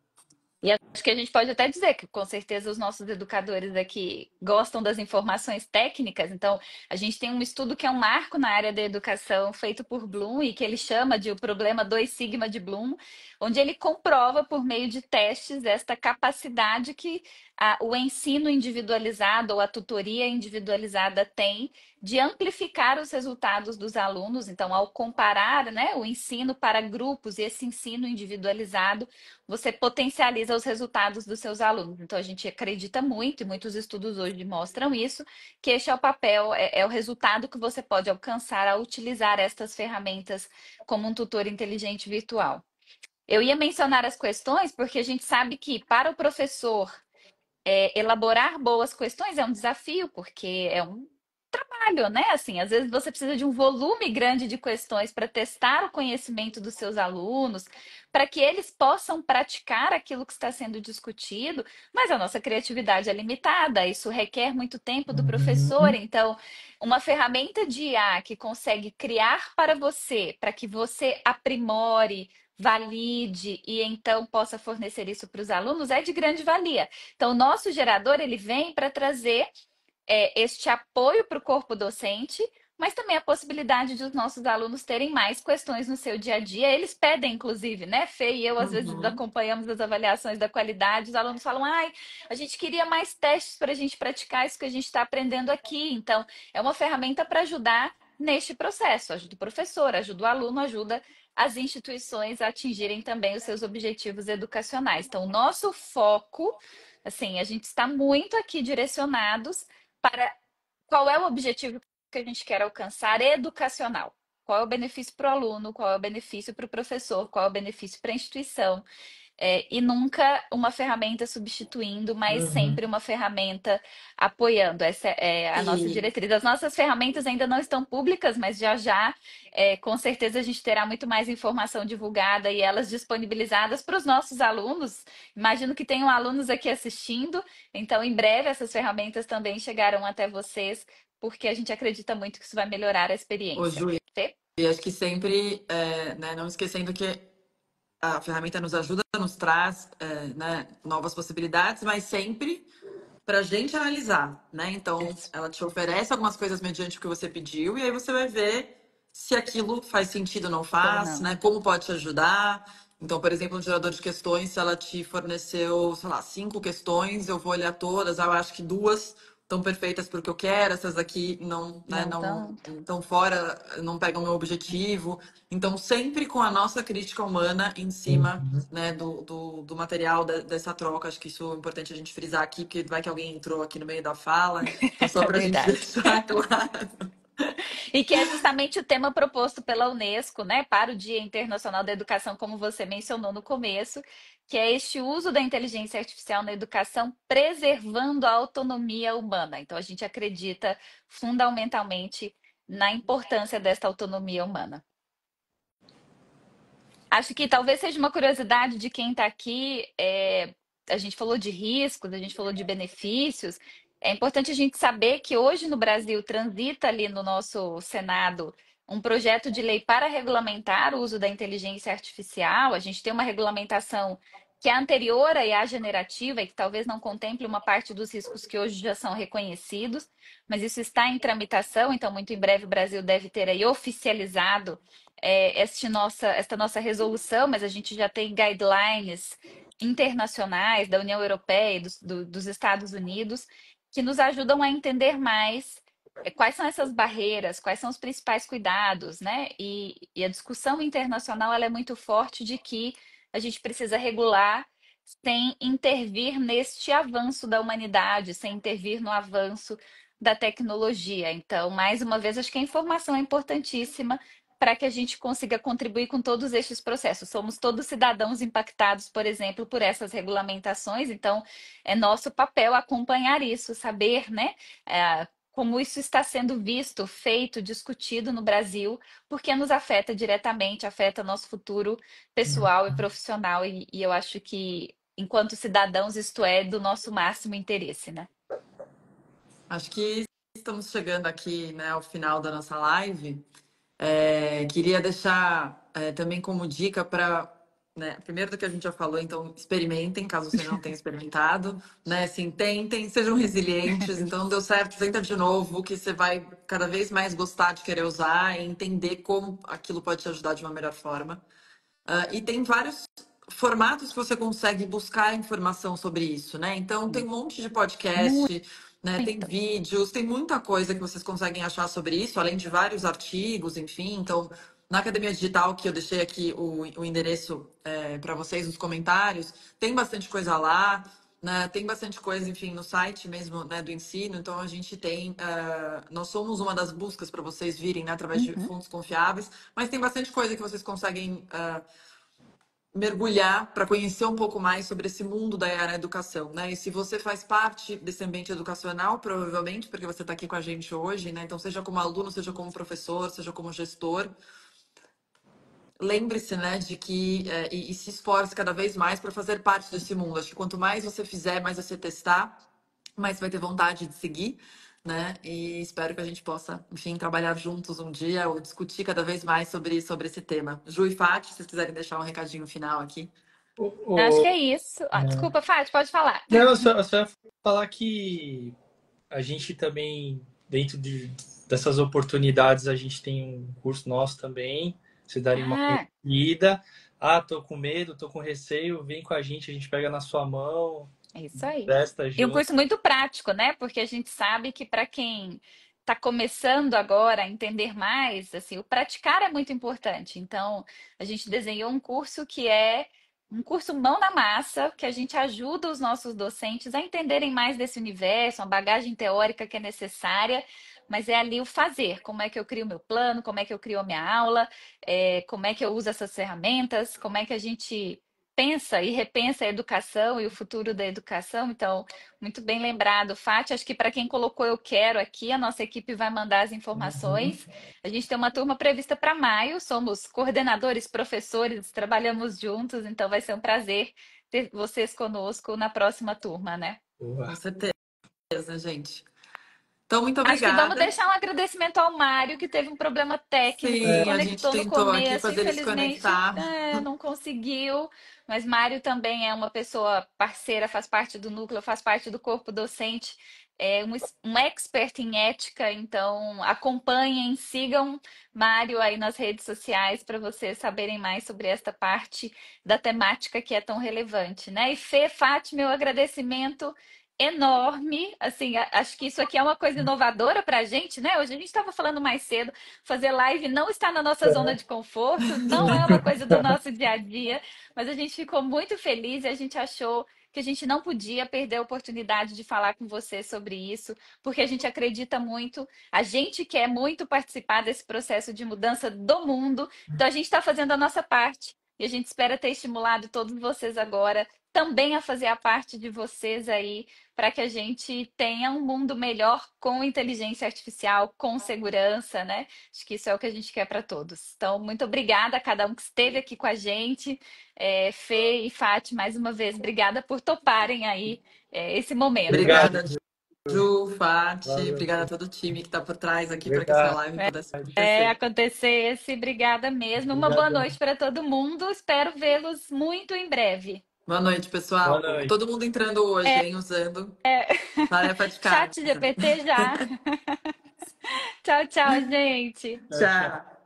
A: E acho que a gente pode até dizer que, com certeza, os nossos educadores aqui gostam das informações técnicas. Então, a gente tem um estudo que é um marco na área da educação, feito por Bloom, e que ele chama de o problema 2 sigma de Bloom, onde ele comprova, por meio de testes, esta capacidade que o ensino individualizado ou a tutoria individualizada tem de amplificar os resultados dos alunos. Então, ao comparar, né, o ensino para grupos e esse ensino individualizado, você potencializa os resultados dos seus alunos. Então, a gente acredita muito, e muitos estudos hoje mostram isso, que este é o papel, é o resultado que você pode alcançar ao utilizar estas ferramentas como um tutor inteligente virtual. Eu ia mencionar as questões porque a gente sabe que para o professor elaborar boas questões é um desafio, porque é um trabalho, né? Assim, às vezes você precisa de um volume grande de questões para testar o conhecimento dos seus alunos, para que eles possam praticar aquilo que está sendo discutido, mas a nossa criatividade é limitada, isso requer muito tempo do professor, então, uma ferramenta de IA que consegue criar para você, para que você aprimore, valide e então possa fornecer isso para os alunos, é de grande valia. Então, o nosso gerador ele vem para trazer este apoio para o corpo docente, mas também a possibilidade de os nossos alunos terem mais questões no seu dia a dia. Eles pedem, inclusive, né? Fê e eu, às vezes,
B: Uhum.
A: acompanhamos as avaliações da qualidade, os alunos falam, ai, a gente queria mais testes para a gente praticar isso que a gente está aprendendo aqui. Então, é uma ferramenta para ajudar neste processo. Ajuda o professor, ajuda o aluno, ajuda as instituições a atingirem também os seus objetivos educacionais. Então, o nosso foco, assim, a gente está muito aqui direcionados para qual é o objetivo que a gente quer alcançar educacional. Qual é o benefício para o aluno, qual é o benefício para o professor, qual é o benefício para a instituição. E nunca uma ferramenta substituindo, mas sempre uma ferramenta apoiando. Essa é a nossa
B: E
A: diretriz. As nossas ferramentas ainda não estão públicas, mas já já, com certeza, a gente terá muito mais informação divulgada e elas disponibilizadas para os nossos alunos. Imagino que tenham alunos aqui assistindo, então em breve essas ferramentas também chegarão até vocês, porque a gente acredita muito que isso vai melhorar a
B: Ô,
A: experiência.
B: Ju,
A: Fê?
B: E acho que sempre, né, não esquecendo que a ferramenta nos ajuda, nos traz, né, novas possibilidades, mas sempre para a gente analisar, né? Então,
A: Isso.
B: ela te oferece algumas coisas mediante o que você pediu, e aí você vai ver se aquilo faz sentido ou não
A: Ou
B: faz,
A: não.
B: né? Como pode te ajudar. Então, por exemplo, um gerador de questões, se ela te forneceu, sei lá, 5 questões, eu vou olhar todas, eu acho que 2 estão perfeitas para o que eu quero, essas aqui não, né,
A: Não
B: não
A: tanto.
B: estão fora, não pegam o meu objetivo. Então, sempre com a nossa crítica humana em cima,
C: Uhum.
B: né, do material dessa troca. Acho que isso é importante a gente frisar aqui, porque vai que alguém entrou aqui no meio da fala. Então, só
A: É
B: para a gente
A: verdade.
B: deixar claro.
A: E que é justamente o tema proposto pela Unesco, né, para o Dia Internacional da Educação, como você mencionou no começo, que é este uso da inteligência artificial na educação, preservando a autonomia humana. Então, a gente acredita fundamentalmente na importância desta autonomia humana. Acho que talvez seja uma curiosidade de quem está aqui. A gente falou de riscos, a gente falou de benefícios. É importante a gente saber que hoje no Brasil transita ali no nosso Senado um projeto de lei para regulamentar o uso da inteligência artificial. A gente tem uma regulamentação que é anterior à IA generativa e que talvez não contemple uma parte dos riscos que hoje já são reconhecidos, mas isso está em tramitação, então muito em breve o Brasil deve ter aí oficializado esta nossa resolução, mas a gente já tem guidelines internacionais da União Europeia e dos Estados Unidos que nos ajudam a entender mais quais são essas barreiras, quais são os principais cuidados, né? E a discussão internacional ela é muito forte de que a gente precisa regular sem intervir neste avanço da humanidade, sem intervir no avanço da tecnologia. Então, mais uma vez, acho que a informação é importantíssima para que a gente consiga contribuir com todos estes processos. Somos todos cidadãos impactados, por exemplo, por essas regulamentações, então é nosso papel acompanhar isso, saber, né, como isso está sendo visto, feito, discutido no Brasil, porque nos afeta diretamente, afeta nosso futuro pessoal e profissional, e eu acho que, enquanto cidadãos, isto é do nosso máximo interesse, né?
B: Acho que estamos chegando aqui, né, ao final da nossa live. Queria deixar também como dica para, né, primeiro do que a gente já falou, então experimentem, caso você não tenha experimentado, né, assim, tentem, sejam resilientes, então não deu certo, tenta de novo, que você vai cada vez mais gostar de querer usar e entender como aquilo pode te ajudar de uma melhor forma. E tem vários formatos que você consegue buscar informação sobre isso, né? Então tem um monte de podcast, né? Tem
A: Muito.
B: vídeos, tem muita coisa que vocês conseguem achar sobre isso, além de vários artigos, enfim. Então, na Academia Digital, que eu deixei aqui o endereço para vocês nos comentários, tem bastante coisa lá. Né, tem bastante coisa, enfim, no site mesmo, né, do ensino. Então a gente tem, nós somos uma das buscas para vocês virem, né, através de
A: Uhum.
B: fontes confiáveis, mas tem bastante coisa que vocês conseguem mergulhar para conhecer um pouco mais sobre esse mundo da IA na educação, né? E se você faz parte desse ambiente educacional, provavelmente, porque você está aqui com a gente hoje, né? Então, seja como aluno, seja como professor, seja como gestor, lembre-se, né, de que e se esforce cada vez mais para fazer parte desse mundo. Acho que quanto mais você fizer, mais você testar, mais você vai ter vontade de seguir, né? E espero que a gente possa, enfim, trabalhar juntos um dia ou discutir cada vez mais sobre esse tema. Ju e Fati, se vocês quiserem deixar um recadinho final aqui.
A: Acho que é
C: O,
A: isso. Desculpa, Fátima, pode falar.
C: não, eu só ia falar que a gente também, dentro dessas oportunidades, a gente tem um curso nosso também, se darem uma
A: Ah,
C: conhecida. Ah, tô com medo, tô com receio, vem com a gente pega na sua mão,
A: é isso aí.
C: testa
A: E um
C: junto.
A: curso muito prático, né? Porque a gente sabe que para quem está começando agora a entender mais, assim, o praticar é muito importante. Então, a gente desenhou um curso que é um curso mão na massa, que a gente ajuda os nossos docentes a entenderem mais desse universo, a bagagem teórica que é necessária, mas é ali o fazer. Como é que eu crio meu plano, como é que eu crio a minha aula, como é que eu uso essas ferramentas, como é que a gente pensa e repensa a educação e o futuro da educação. Então, muito bem lembrado, Fati. Acho que para quem colocou eu quero aqui, a nossa equipe vai mandar as
C: Uhum.
A: informações. A gente tem uma turma prevista para maio, somos coordenadores, professores, trabalhamos juntos, então vai ser um prazer ter vocês conosco na próxima turma, né?
B: Com
C: Boa.
B: certeza, gente. Então, muito
A: Acho que vamos
B: obrigada.
A: deixar um agradecimento ao Mário, que teve um problema técnico, se
B: Sim, a gente
A: conectou no
B: tentou aqui
A: começo,
B: fazer ele se
A: infelizmente,
B: conectar.
A: não conseguiu. Mas Mário também é uma pessoa parceira, faz parte do núcleo, faz parte do corpo docente, é um expert em ética, então acompanhem, sigam Mário aí nas redes sociais para vocês saberem mais sobre esta parte da temática que é tão relevante, né? E Fê, Fátima, meu agradecimento enorme. Assim, acho que isso aqui é uma coisa inovadora para a gente, né? Hoje a gente estava falando mais cedo, fazer live não está na nossa zona de conforto, não é uma coisa do nosso dia a dia, mas a gente ficou muito feliz e a gente achou que a gente não podia perder a oportunidade de falar com você sobre isso, porque a gente acredita muito, a gente quer muito participar desse processo de mudança do mundo, então a gente está fazendo a nossa parte. E a gente espera ter estimulado todos vocês agora também a fazer a parte de vocês aí para que a gente tenha um mundo melhor com inteligência artificial, com segurança, né? Acho que isso é o que a gente quer para todos. Então, muito obrigada a cada um que esteve aqui com a gente. Fê e Fati, mais uma vez, obrigada por toparem aí esse momento.
C: Obrigado.
B: Obrigada, Ju, Fati.
C: Valeu.
B: Obrigada a todo o time que está por trás aqui para que essa
C: Verdade.
B: live pudesse acontecer.
A: Acontecesse, obrigada mesmo. Uma boa
C: Obrigadão.
A: noite para todo mundo. Espero vê-los muito em breve.
B: Boa noite, pessoal.
C: Boa noite.
B: Todo mundo entrando hoje, hein, usando tarefa de
A: Chat
B: casa.
A: GPT já. Tchau, tchau, gente.
C: Tchau, tchau.
B: Tchau.